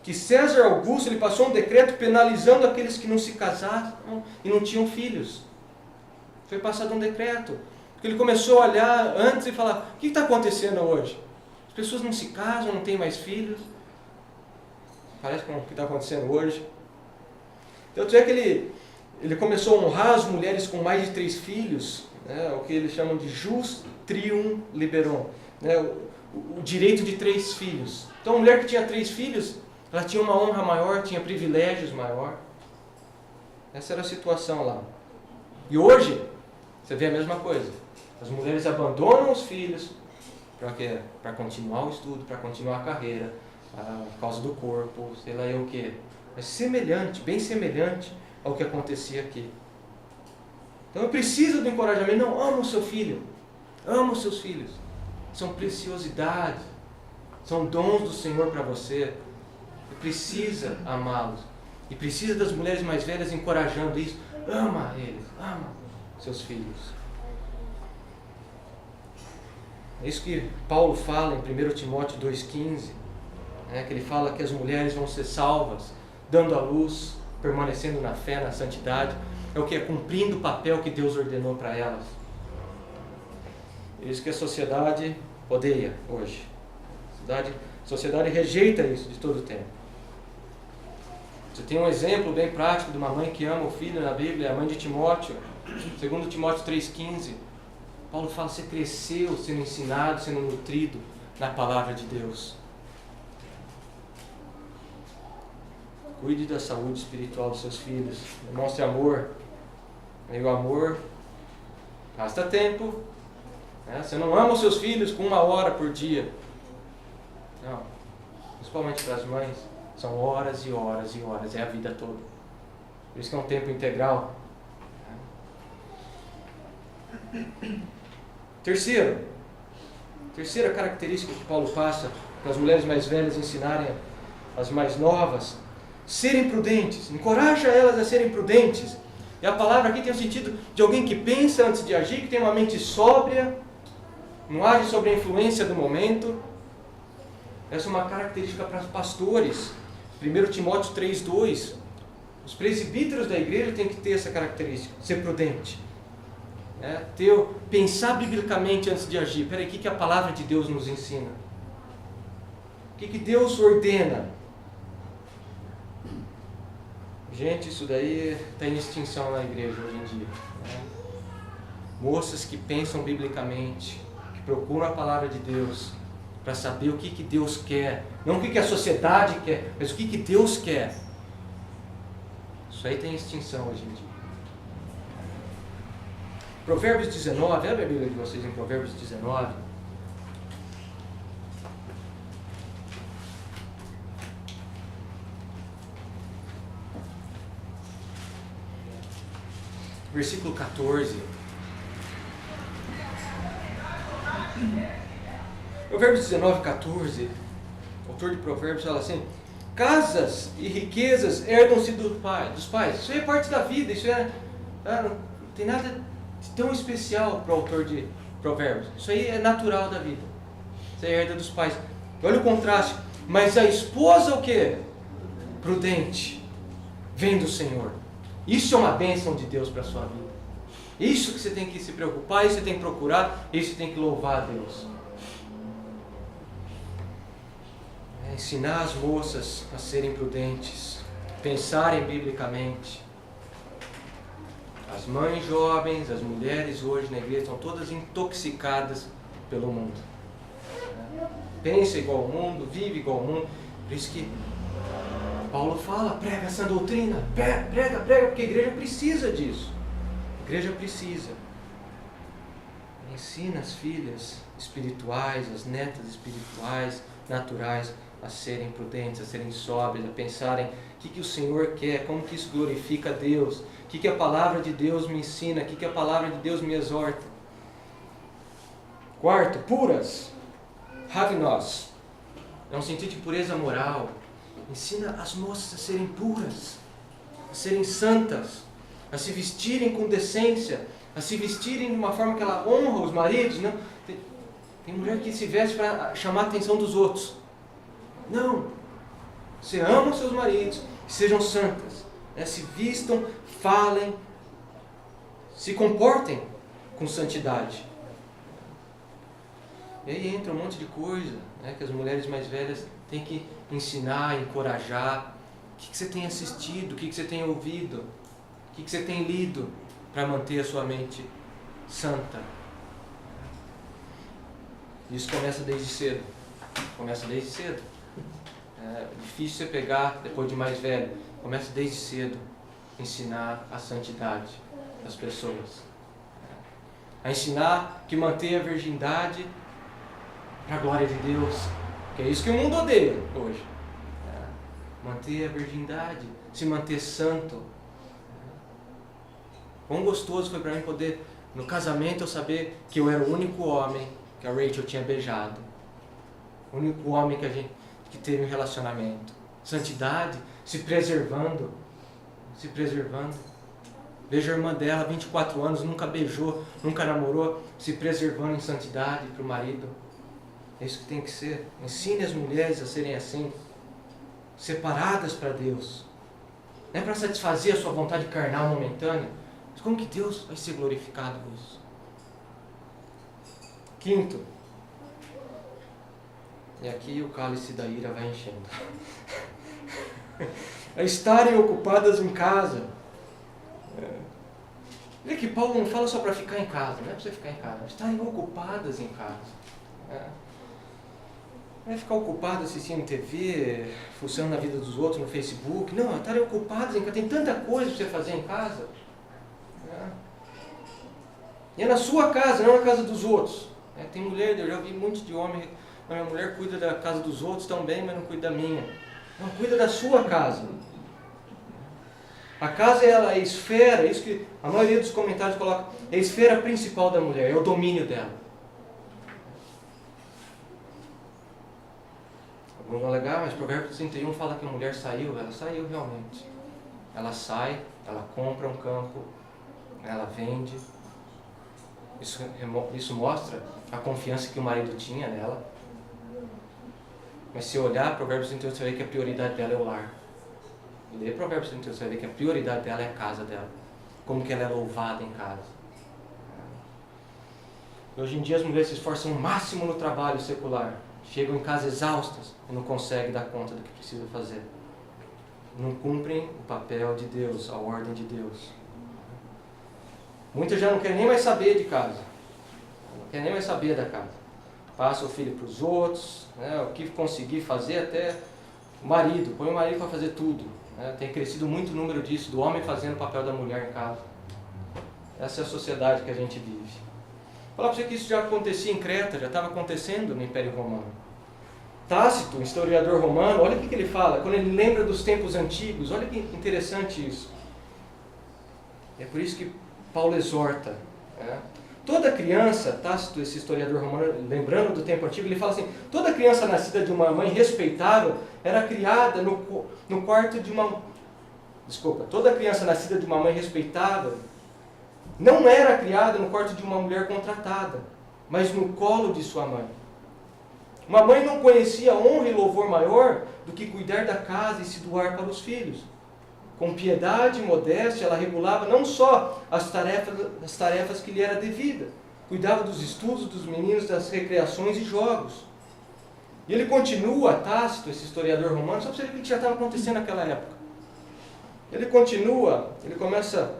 que César Augusto ele passou um decreto penalizando aqueles que não se casaram e não tinham filhos. Foi passado um decreto. Porque ele começou a olhar antes e falar, o que está acontecendo hoje? As pessoas não se casam, não têm mais filhos. Parece com o que está acontecendo hoje. Tanto é que ele começou a honrar as mulheres com mais de 3 filhos, o que eles chamam de jus trium liberum. O direito de 3 filhos. Então a mulher que tinha 3 filhos, ela tinha uma honra maior, tinha privilégios maior. Essa era a situação lá. E hoje, você vê a mesma coisa. As mulheres abandonam os filhos para quê? Para continuar o estudo, para continuar a carreira, por causa do corpo, sei lá o quê. É semelhante, bem semelhante ao que acontecia aqui. Então eu preciso do encorajamento. Não, ama o seu filho. Ama os seus filhos. São preciosidades, são dons do Senhor para você. Você precisa amá-los. E precisa das mulheres mais velhas encorajando isso. Ama eles, ama seus filhos. É isso que Paulo fala em 1 Timóteo 2,15, que ele fala que as mulheres vão ser salvas, dando a luz, permanecendo na fé, na santidade. É o que? Cumprindo o papel que Deus ordenou para elas. É isso que a sociedade odeia hoje. A sociedade A sociedade rejeita isso de todo o tempo. Você tem um exemplo bem prático de uma mãe que ama o filho na Bíblia, a mãe de Timóteo. 2 Timóteo 3,15. Paulo fala, você cresceu sendo ensinado, sendo nutrido na palavra de Deus. Cuide da saúde espiritual dos seus filhos. Demonstre amor. E o amor gasta tempo. Né? Você não ama os seus filhos com 1 hora por dia. Não. Principalmente para as mães. São horas e horas e horas. É a vida toda. Por isso que é um tempo integral. Terceira característica que Paulo passa para as mulheres mais velhas ensinarem as mais novas: serem prudentes. Encoraja elas a serem prudentes. E a palavra aqui tem o sentido de alguém que pensa antes de agir, que tem uma mente sóbria, não age sob a influência do momento. Essa é uma característica para pastores. 1 Timóteo 3,2. Os presbíteros da igreja têm que ter essa característica, ser prudente. Pensar biblicamente antes de agir. Peraí, o que a palavra de Deus nos ensina? O que Deus ordena? Gente, isso daí está em extinção na igreja hoje em dia. Moças que pensam biblicamente, que procuram a palavra de Deus para saber o que Deus quer. Não o que a sociedade quer, mas o que Deus quer. Isso aí está em extinção hoje em dia. Provérbios 19, abre a Bíblia de vocês em Provérbios 19. Versículo 14. Provérbios 19, 14. O autor de Provérbios fala assim: casas e riquezas herdam-se dos pais. Isso aí é parte da vida. Isso não tem nada de tão especial para o autor de Provérbios. Isso aí é natural da vida. Isso aí herda dos pais. Olha o contraste. Mas a esposa o quê? Prudente. Vem do Senhor. Isso é uma bênção de Deus para a sua vida. Isso que você tem que se preocupar, isso que você tem que procurar, isso que você tem que louvar a Deus. Ensinar as moças a serem prudentes, pensarem biblicamente. As mães jovens, as mulheres hoje na igreja estão todas intoxicadas pelo mundo. Pensa igual ao mundo, vive igual ao mundo. Por isso que Paulo fala, prega essa doutrina, prega, porque a igreja precisa disso. A igreja precisa. Ensina as filhas espirituais, as netas espirituais, naturais, a serem prudentes, a serem sóbrias, a pensarem o que o Senhor quer, como que isso glorifica a Deus, o que a palavra de Deus me ensina, o que a palavra de Deus me exorta. Quarto, puras. Havnos. É um sentido de pureza moral. Ensina as moças a serem puras, a serem santas, a se vestirem com decência, a se vestirem de uma forma que ela honra os maridos. Não? Tem mulher que se veste para chamar a atenção dos outros. Não. Você ama os seus maridos, sejam santas. Se vistam, falem, se comportem com santidade. E aí entra um monte de coisa que as mulheres mais velhas têm que ensinar, encorajar. O que você tem assistido, o que você tem ouvido, o que você tem lido para manter a sua mente santa. Isso começa desde cedo. É difícil você pegar depois de mais velho. Começa desde cedo a ensinar a santidade das pessoas. A ensinar que manter a virgindade para a glória de Deus. Que é isso que o mundo odeia hoje. Manter a virgindade, se manter santo. Quão gostoso foi para mim poder, no casamento, eu saber que eu era o único homem que a Rachel tinha beijado. O único homem que teve um relacionamento. Santidade, se preservando. Vejo a irmã dela, 24 anos, nunca beijou, nunca namorou, se preservando em santidade para o marido. É isso que tem que ser. Ensine as mulheres a serem assim, separadas para Deus. Não é para satisfazer a sua vontade carnal momentânea, mas como que Deus vai ser glorificado nisso? Quinto, E aqui o cálice da ira vai enchendo. É estarem ocupadas em casa. Vê que Paulo não fala só para ficar em casa, não é para você ficar em casa, estarem ocupadas em casa. Não é ficar ocupado assistindo TV, fuçando na vida dos outros no Facebook. Não, estarem ocupadas em casa. Tem tanta coisa para você fazer em casa. E é na sua casa, não na casa dos outros. Tem mulher, eu já ouvi muito de homem, a minha mulher cuida da casa dos outros também, mas não cuida da minha. Não, cuida da sua casa. A casa é a esfera, isso que a maioria dos comentários coloca, é a esfera principal da mulher, é o domínio dela. Alguns vão alegar, mas Provérbios 31 fala que a mulher saiu, ela saiu realmente. Ela sai, ela compra um campo, ela vende. Isso mostra a confiança que o marido tinha nela. Mas se olhar Provérbios 31, você vai ver que a prioridade dela é o lar. E ler Provérbios 31, você vai ver que a prioridade dela é a casa dela. Como que ela é louvada em casa. Hoje em dia as mulheres se esforçam o máximo no trabalho secular. Chegam em casa exaustas e não conseguem dar conta do que precisam fazer. Não cumprem o papel de Deus, a ordem de Deus. Muitas já não querem nem mais saber de casa. Não querem nem mais saber da casa. Passa o filho para os outros, o que conseguir fazer, até o marido. Põe o marido para fazer tudo. Tem crescido muito o número disso, do homem fazendo o papel da mulher em casa. Essa é a sociedade que a gente vive. Vou falar para você que isso já acontecia em Creta, já estava acontecendo no Império Romano. Tácito, um historiador romano, olha o que ele fala, quando ele lembra dos tempos antigos, olha que interessante isso. É por isso que Paulo exorta. Toda criança, Tácito, esse historiador romano, lembrando do tempo antigo, ele fala assim, toda criança nascida de uma mãe respeitável era criada no quarto de uma... Desculpa, toda criança nascida de uma mãe respeitável não era criada no quarto de uma mulher contratada, mas no colo de sua mãe. Uma mãe não conhecia honra e louvor maior do que cuidar da casa e se doar para os filhos. Com piedade e modéstia, ela regulava não só as tarefas que lhe era devida, cuidava dos estudos dos meninos, das recreações e jogos. E ele continua, Tácito, esse historiador romano, só para você ver o que já estava acontecendo naquela época. Ele continua, ele começa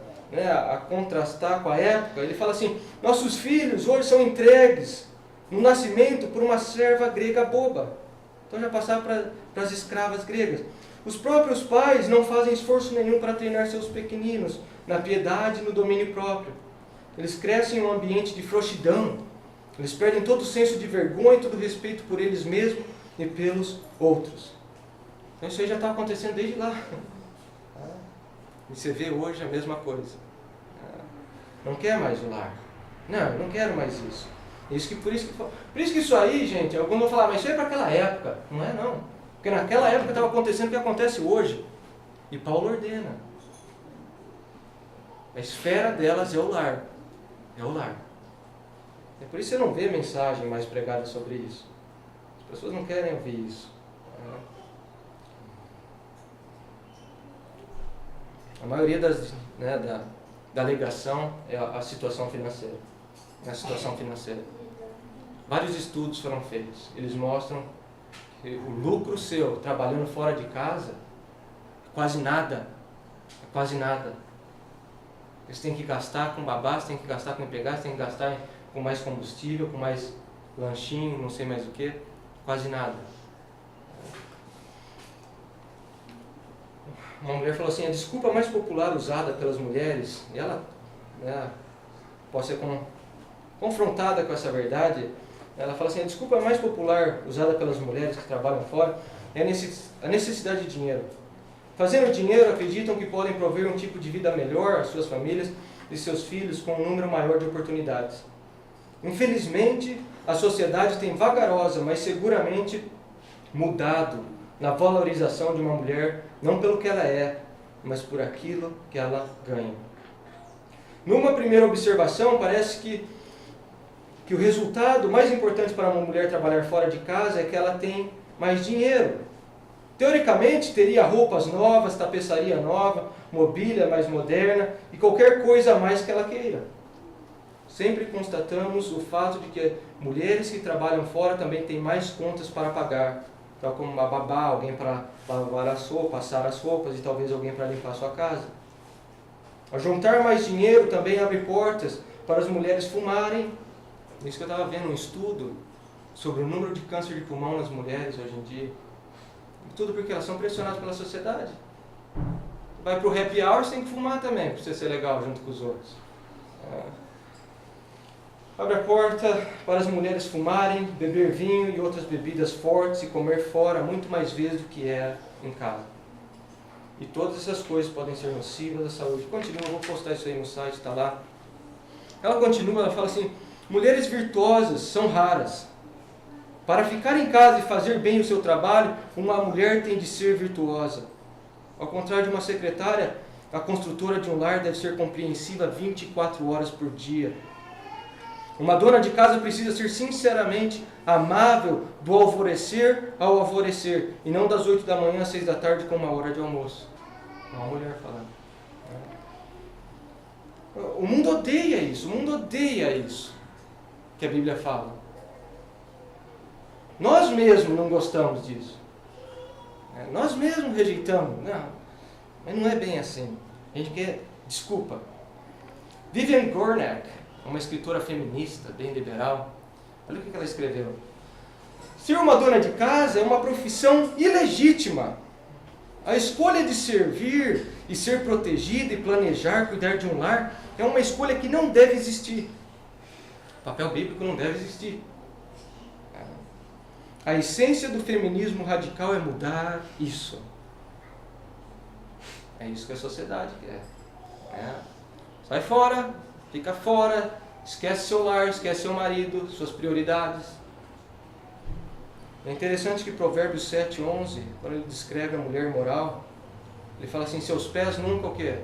a contrastar com a época, ele fala assim, nossos filhos hoje são entregues no nascimento por uma serva grega boba. Então já passava para as escravas gregas. Os próprios pais não fazem esforço nenhum para treinar seus pequeninos na piedade e no domínio próprio. Eles crescem em um ambiente de frouxidão. Eles perdem todo o senso de vergonha e todo o respeito por eles mesmos e pelos outros. Então isso aí já está acontecendo desde lá. E você vê hoje a mesma coisa. Não quer mais o lar. Não, eu não quero mais isso. Por isso que isso aí, gente, alguns vão falar, mas isso é para aquela época. Não é não. Porque naquela época estava acontecendo o que acontece hoje. E Paulo ordena. A esfera delas é o lar. É o lar. É por isso que você não vê mensagem mais pregada sobre isso. As pessoas não querem ouvir isso. A maioria da alegação é a situação financeira. A situação financeira. Vários estudos foram feitos. Eles mostram que o lucro seu trabalhando fora de casa é quase nada. É quase nada. Eles têm que gastar com babás, têm que gastar com empregados, têm que gastar com mais combustível, com mais lanchinho, não sei mais o que. Quase nada. Uma mulher falou assim, a desculpa mais popular usada pelas mulheres, e ela pode ser confrontada com essa verdade, ela fala assim, a desculpa mais popular usada pelas mulheres que trabalham fora é a necessidade de dinheiro. Fazendo dinheiro, acreditam que podem prover um tipo de vida melhor às suas famílias e seus filhos com um número maior de oportunidades. Infelizmente, a sociedade tem vagarosa, mas seguramente mudado na valorização de uma mulher, não pelo que ela é, mas por aquilo que ela ganha. Numa primeira observação, parece que o resultado mais importante para uma mulher trabalhar fora de casa é que ela tem mais dinheiro. Teoricamente, teria roupas novas, tapeçaria nova, mobília mais moderna e qualquer coisa a mais que ela queira. sempre constatamos o fato de que mulheres que trabalham fora também têm mais contas para pagar, tal como uma babá, alguém para lavar as roupas, passar as roupas e talvez alguém para limpar a sua casa. Ao juntar mais dinheiro também abre portas para as mulheres fumarem. Isso que eu estava vendo, um estudo sobre o número de câncer de pulmão nas mulheres hoje em dia. Tudo porque elas são pressionadas pela sociedade. Vai para o happy hour, você tem que fumar também, para você ser legal junto com os outros. Abre a porta para as mulheres fumarem, beber vinho e outras bebidas fortes e comer fora muito mais vezes do que era em casa. E todas essas coisas podem ser nocivas à saúde. Continua, eu vou postar isso aí no site, está lá. Ela continua, ela fala assim: mulheres virtuosas são raras. Para ficar em casa e fazer bem o seu trabalho, uma mulher tem de ser virtuosa. Ao contrário de uma secretária, a construtora de um lar deve ser compreensiva 24 horas por dia. Uma dona de casa precisa ser sinceramente amável do alvorecer ao alvorecer, e não das 8 da manhã às 6 da tarde com uma hora de almoço. Uma mulher falando. O mundo odeia isso, que a Bíblia fala. Nós mesmos não gostamos disso. Nós mesmos rejeitamos. Não, mas não é bem assim. A gente quer desculpa. Vivian Gornick, uma escritora feminista, bem liberal, olha o que ela escreveu. Ser uma dona de casa é uma profissão ilegítima. A escolha de servir e ser protegida e planejar, cuidar de um lar, é uma escolha que não deve existir. O papel bíblico não deve existir. A essência do feminismo radical é mudar isso. É isso que a sociedade quer. Sai fora, fica fora, esquece seu lar, esquece seu marido, suas prioridades. É interessante que Provérbios 7:11, quando ele descreve a mulher moral, ele fala assim: seus pés nunca o quê?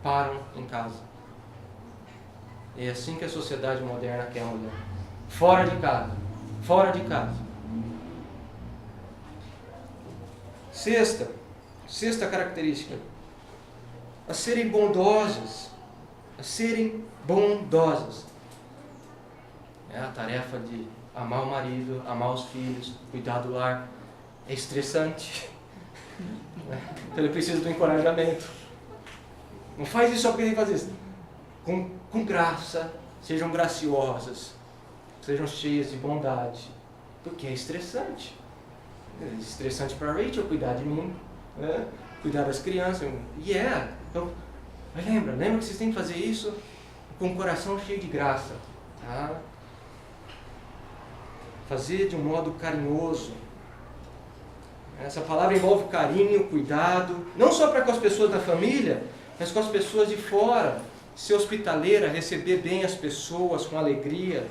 Param em casa. E é assim que a sociedade moderna quer a mulher. Fora de casa. Fora de casa. Sexta característica. A serem bondosas. A serem bondosas. É a tarefa de amar o marido, amar os filhos, cuidar do lar. É estressante. Então ele precisa do encorajamento. Não faz isso só porque ele faz isso. Com graça, sejam graciosas, sejam cheias de bondade. Porque é estressante. É estressante para Rachel cuidar de mim, né? Cuidar das crianças. Então, mas lembra que vocês têm que fazer isso com o coração cheio de graça. Tá? Fazer de um modo carinhoso. Essa palavra envolve carinho, cuidado, não só para com as pessoas da família, mas com as pessoas de fora. Ser hospitaleira, receber bem as pessoas com alegria.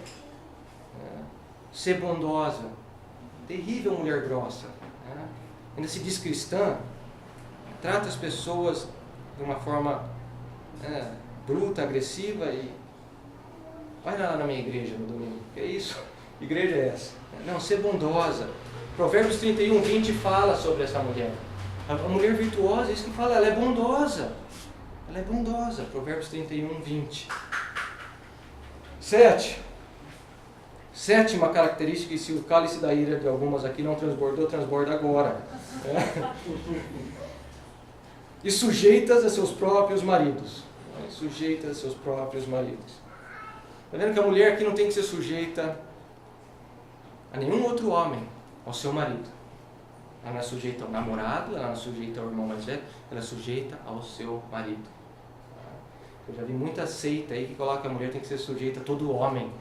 Ser bondosa. Terrível mulher grossa. Ainda se diz cristã, trata as pessoas de uma forma bruta, agressiva e vai lá na minha igreja no domingo. Que é isso? Igreja é essa? Não, ser bondosa. Provérbios 31:20 fala sobre essa mulher. A mulher virtuosa, é isso que fala, ela é bondosa. Ela é bondosa. Provérbios 31:20. 7ª característica, e se o cálice da ira de algumas aqui não transbordou, transborda agora. E sujeitas a seus próprios maridos. Sujeitas a seus próprios maridos. Está vendo que a mulher aqui não tem que ser sujeita a nenhum outro homem, ao seu marido. Ela não é sujeita ao namorado, ela não é sujeita ao irmão mais velho, ela é sujeita ao seu marido. Eu já vi muita seita aí que coloca a mulher tem que ser sujeita a todo homem.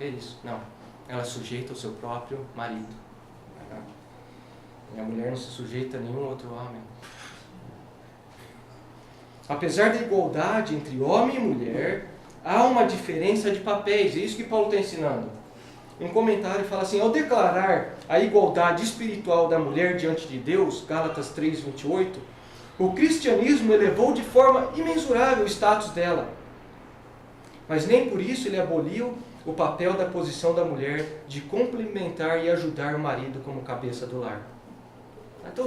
É isso. Não. Ela é sujeita ao seu próprio marido. E a mulher não se sujeita a nenhum outro homem. Apesar da igualdade entre homem e mulher, há uma diferença de papéis. É isso que Paulo está ensinando. Um comentário fala assim: ao declarar a igualdade espiritual da mulher diante de Deus, Gálatas 3:28, o cristianismo elevou de forma imensurável o status dela. Mas nem por isso ele aboliu o papel da posição da mulher de complementar e ajudar o marido como cabeça do lar. Então,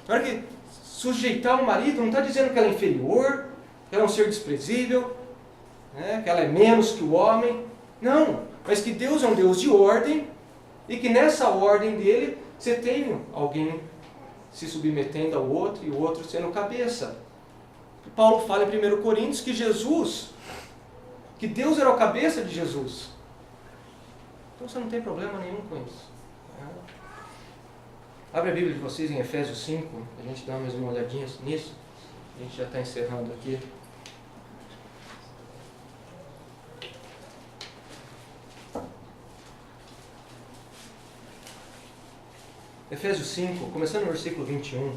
na hora que sujeitar o marido, não está dizendo que ela é inferior, que ela é um ser desprezível. né? Que ela é menos que o homem. Não, mas que Deus é um Deus de ordem e que nessa ordem dele você tem alguém se submetendo ao outro e o outro sendo cabeça. Paulo fala em 1 Coríntios que Deus era a cabeça de Jesus. Então você não tem problema nenhum com isso. Abre a Bíblia de vocês em Efésios 5, a gente dá mais uma olhadinha nisso. A gente já está encerrando aqui. Efésios 5, começando no versículo 21.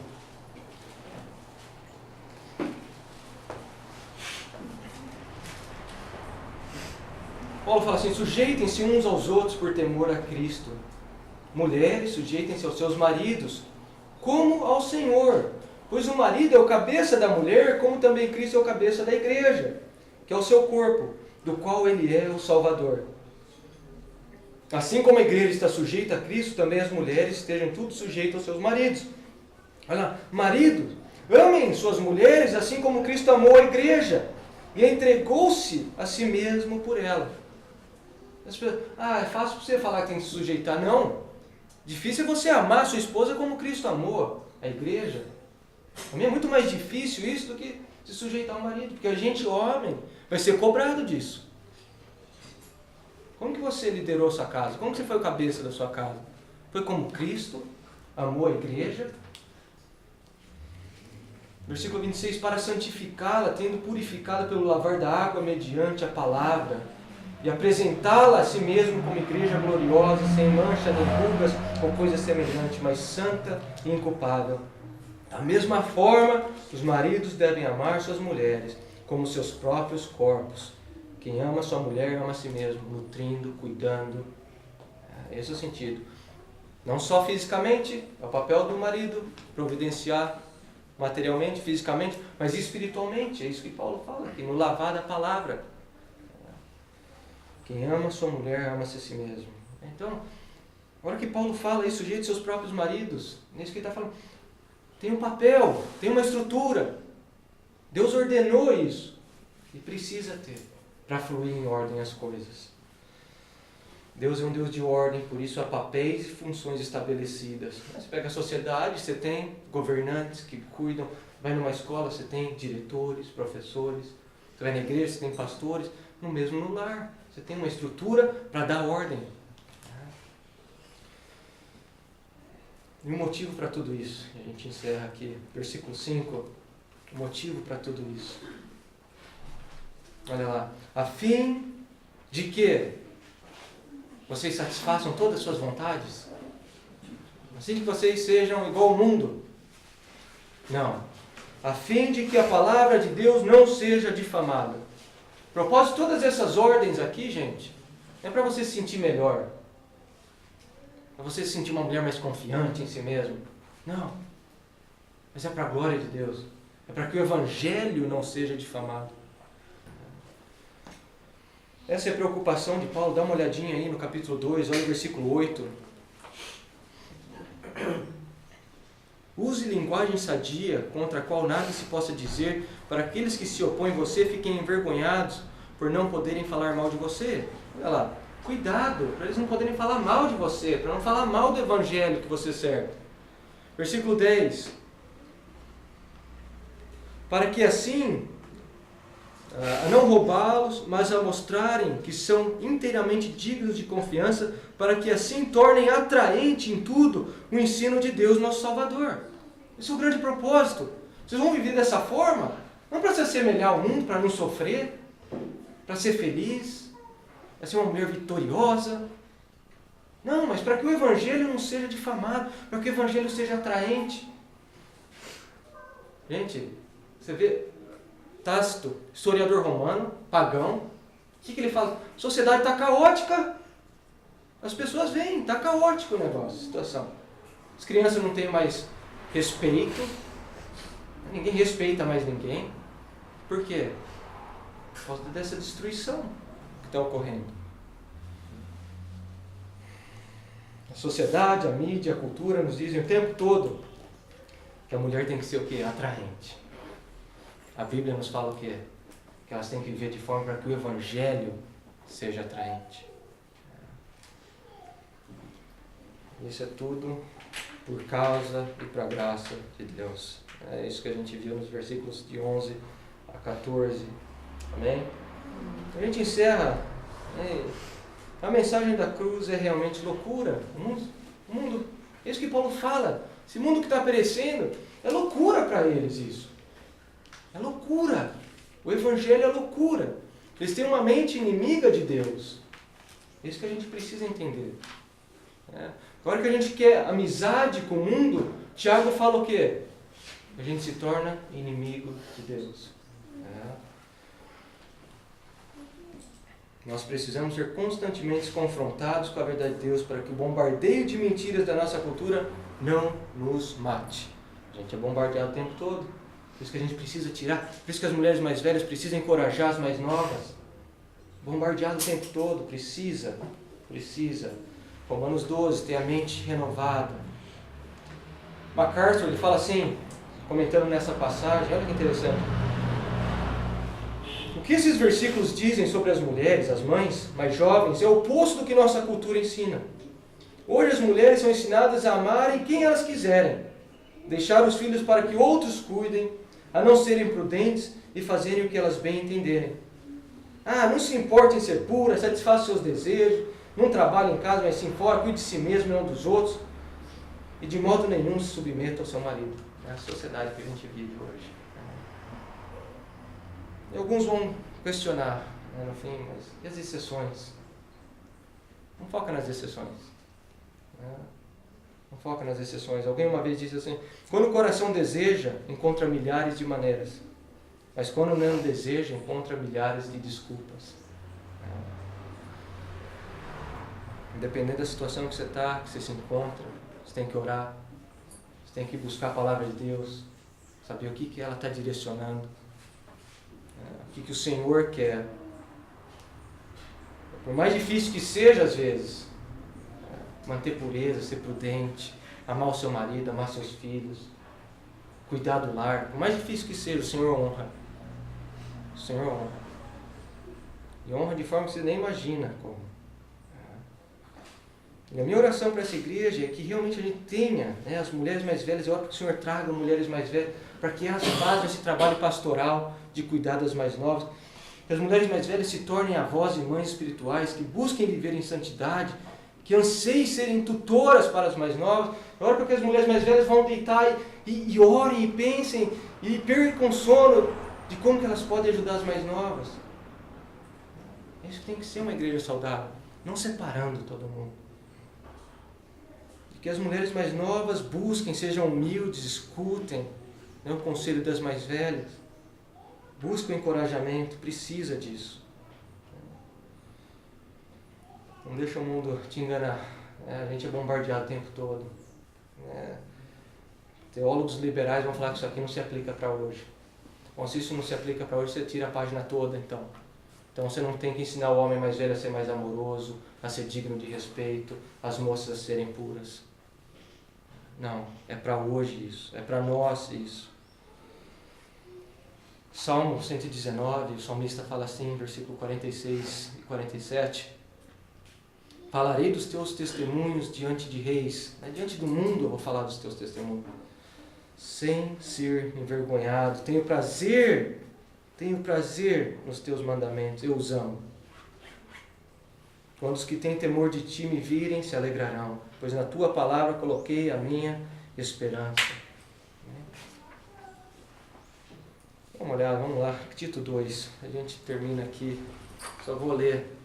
Paulo fala assim: sujeitem-se uns aos outros por temor a Cristo. Mulheres, sujeitem-se aos seus maridos, como ao Senhor. Pois o marido é o cabeça da mulher, como também Cristo é o cabeça da igreja, que é o seu corpo, do qual ele é o Salvador. Assim como a igreja está sujeita a Cristo, também as mulheres estejam tudo sujeitas aos seus maridos. Olha lá, maridos, amem suas mulheres, assim como Cristo amou a igreja e entregou-se a si mesmo por ela. É fácil você falar que tem que se sujeitar. Não. Difícil é você amar a sua esposa como Cristo amou a igreja. Para mim é muito mais difícil isso do que se sujeitar ao marido, porque a gente, homem, vai ser cobrado disso. Como que você liderou sua casa? Como que você foi o cabeça da sua casa? Foi como Cristo amou a igreja? Versículo 26, para santificá-la, tendo purificada pelo lavar da água mediante a palavra, e apresentá-la a si mesmo como igreja gloriosa, sem mancha, nem rugas ou coisa semelhante, mas santa e inculpável. Da mesma forma, os maridos devem amar suas mulheres como seus próprios corpos. Quem ama sua mulher ama a si mesmo, nutrindo, cuidando. Esse é o sentido. Não só fisicamente, é o papel do marido providenciar materialmente, fisicamente, mas espiritualmente. É isso que Paulo fala aqui, no lavar da palavra. Quem ama sua mulher ama-se a si mesmo. Então, a hora que Paulo fala isso, sujeito seus próprios maridos, nisso que ele está falando, tem um papel, tem uma estrutura. Deus ordenou isso e precisa ter para fluir em ordem as coisas. Deus é um Deus de ordem, por isso há papéis e funções estabelecidas. Você pega a sociedade, você tem governantes que cuidam. Vai numa escola, você tem diretores, professores. Você vai na igreja, você tem pastores. No mesmo no lar, você tem uma estrutura para dar ordem. E o motivo para tudo isso, a gente encerra aqui, versículo 5, o motivo para tudo isso. Olha lá, a fim de que vocês satisfaçam todas as suas vontades, assim que vocês sejam igual ao mundo. Não, a fim de que a palavra de Deus não seja difamada. O propósito de todas essas ordens aqui, gente, é para você se sentir melhor. Para você se sentir uma mulher mais confiante em si mesmo. Não. Mas é para a glória de Deus. É para que o Evangelho não seja difamado. Essa é a preocupação de Paulo. Dá uma olhadinha aí no capítulo 2, olha o versículo 8. Use linguagem sadia, contra a qual nada se possa dizer, para aqueles que se opõem a você fiquem envergonhados por não poderem falar mal de você. Olha lá. Cuidado, para eles não poderem falar mal de você, para não falar mal do Evangelho que você serve. Versículo 10. Para que assim, a não roubá-los, mas a mostrarem que são inteiramente dignos de confiança, para que assim tornem atraente em tudo o ensino de Deus, nosso Salvador. Esse é o grande propósito. Vocês vão viver dessa forma, não para se assemelhar ao mundo, para não sofrer, para ser feliz, para ser uma mulher vitoriosa. Não, mas para que o Evangelho não seja difamado, para que o Evangelho seja atraente. Gente, você vê Tácito, historiador romano, pagão, o que ele fala? A sociedade está caótica. As pessoas veem, está caótico o negócio, a situação. As crianças não têm mais respeito, ninguém respeita mais ninguém. Por quê? Por causa dessa destruição que está ocorrendo. A sociedade, a mídia, a cultura nos dizem o tempo todo que a mulher tem que ser o quê? Atraente. A Bíblia nos fala o quê? que elas têm que viver de forma para que o Evangelho seja atraente. Isso é tudo por causa e para a graça de Deus. É isso que a gente viu nos versículos de 11 a 14. Amém? A gente encerra. A mensagem da cruz é realmente loucura. O mundo, é isso que Paulo fala. Esse mundo que está perecendo, é loucura para eles isso. É loucura. O Evangelho é loucura. Eles têm uma mente inimiga de Deus. É isso que a gente precisa entender. Agora que a gente quer amizade com o mundo, Tiago fala o quê? A gente se torna inimigo de Deus. Nós precisamos ser constantemente confrontados com a verdade de Deus para que o bombardeio de mentiras da nossa cultura não nos mate. A gente é bombardeado o tempo todo. Por isso que a gente precisa tirar. Por isso que as mulheres mais velhas precisam encorajar as mais novas. Bombardeado o tempo todo. Precisa. Romanos 12, ter a mente renovada. MacArthur, ele fala assim, comentando nessa passagem, olha que interessante. O que esses versículos dizem sobre as mulheres, as mães mais jovens, é o oposto do que nossa cultura ensina. Hoje as mulheres são ensinadas a amarem quem elas quiserem, deixar os filhos para que outros cuidem, a não serem prudentes e fazerem o que elas bem entenderem. Não se importem em ser pura, satisfaça seus desejos, não trabalhe em casa, mas sim fora, cuide de si mesmo e não dos outros, e de modo nenhum se submeta ao seu marido. É a sociedade que a gente vive hoje. E alguns vão questionar, no fim, mas e as exceções? Não foca nas exceções. Não foca nas exceções. Alguém uma vez disse assim, quando o coração deseja, encontra milhares de maneiras, mas quando não deseja, encontra milhares de desculpas. Independente da situação que você está, que você se encontra, você tem que orar, você tem que buscar a palavra de Deus, saber o que ela está direcionando, o que o Senhor quer. Por mais difícil que seja às vezes, manter pureza, ser prudente, amar o seu marido, amar seus filhos, cuidar do lar, por mais difícil que seja, o Senhor honra. O Senhor honra. E honra de forma que você nem imagina como. E a minha oração para essa igreja é que realmente a gente tenha, as mulheres mais velhas, eu oro que o Senhor traga mulheres mais velhas, para que elas façam esse trabalho pastoral de cuidar das mais novas, que as mulheres mais velhas se tornem avós e mães espirituais, que busquem viver em santidade, que anseiem serem tutoras para as mais novas. Eu oro para que as mulheres mais velhas vão deitar e orem e pensem e percam sono de como que elas podem ajudar as mais novas. Isso tem que ser uma igreja saudável, não separando todo mundo. Que as mulheres mais novas busquem, sejam humildes, escutem o conselho das mais velhas. Busquem encorajamento, precisa disso. Não deixa o mundo te enganar. A gente é bombardeado o tempo todo. Teólogos liberais vão falar que isso aqui não se aplica para hoje. Bom, se isso não se aplica para hoje, você tira a página toda, então. Então você não tem que ensinar o homem mais velho a ser mais amoroso, a ser digno de respeito, as moças a serem puras. Não, é para hoje isso, é para nós isso. Salmo 119, o salmista fala assim, versículo 46 e 47. Falarei dos teus testemunhos diante de reis, diante do mundo eu vou falar dos teus testemunhos, sem ser envergonhado. Tenho prazer nos teus mandamentos, eu os amo. Quando os que têm temor de ti me virem, se alegrarão, pois na tua palavra coloquei a minha esperança. Vamos lá, Tito 2, a gente termina aqui, só vou ler,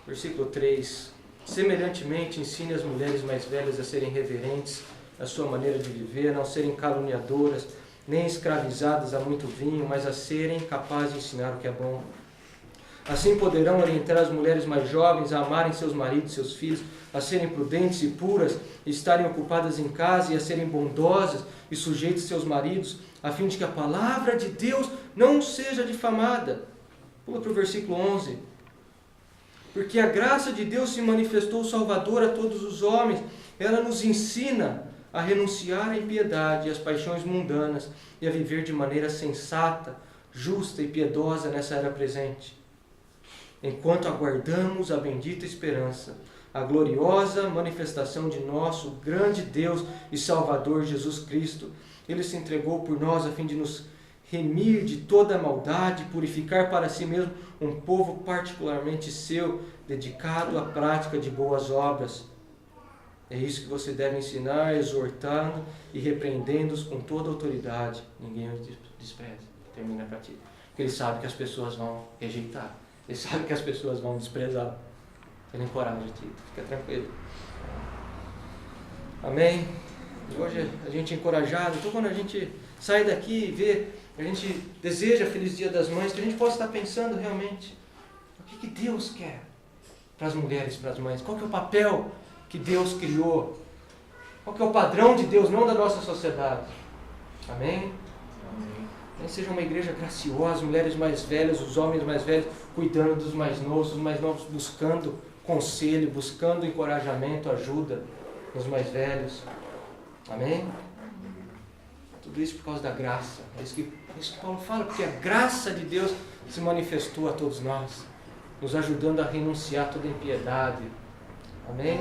versículo 3. Semelhantemente, ensine as mulheres mais velhas a serem reverentes na sua maneira de viver, a não serem caluniadoras, nem escravizadas a muito vinho, mas a serem capazes de ensinar o que é bom. Assim poderão orientar as mulheres mais jovens a amarem seus maridos e seus filhos, a serem prudentes e puras, estarem ocupadas em casa e a serem bondosas e sujeitas a seus maridos, a fim de que a palavra de Deus não seja difamada. Pula para o versículo 11. Porque a graça de Deus se manifestou salvadora a todos os homens. Ela nos ensina a renunciar à impiedade e às paixões mundanas e a viver de maneira sensata, justa e piedosa nessa era presente, enquanto aguardamos a bendita esperança, a gloriosa manifestação de nosso grande Deus e Salvador Jesus Cristo. Ele se entregou por nós a fim de nos remir de toda a maldade, purificar para si mesmo um povo particularmente seu, dedicado à prática de boas obras. É isso que você deve ensinar, exortando e repreendendo-os com toda autoridade. Ninguém os despreza. Termina para ti. Porque ele sabe que as pessoas vão rejeitar. Ele sabe que as pessoas vão desprezar. Ele encoraja Tito. Fica tranquilo. Amém? E hoje a gente é encorajado. Então quando a gente sai daqui e vê, a gente deseja Feliz Dia das Mães, que a gente possa estar pensando realmente o que Deus quer para as mulheres, para as mães. Qual que é o papel que Deus criou? Qual que é o padrão de Deus, não da nossa sociedade? Amém? Nem seja uma igreja graciosa, mulheres mais velhas, os homens mais velhos, cuidando dos mais novos, os mais novos buscando conselho, buscando encorajamento, ajuda nos mais velhos. Amém? Tudo isso por causa da graça. É isso que Paulo fala, porque a graça de Deus se manifestou a todos nós, nos ajudando a renunciar a toda impiedade. Amém?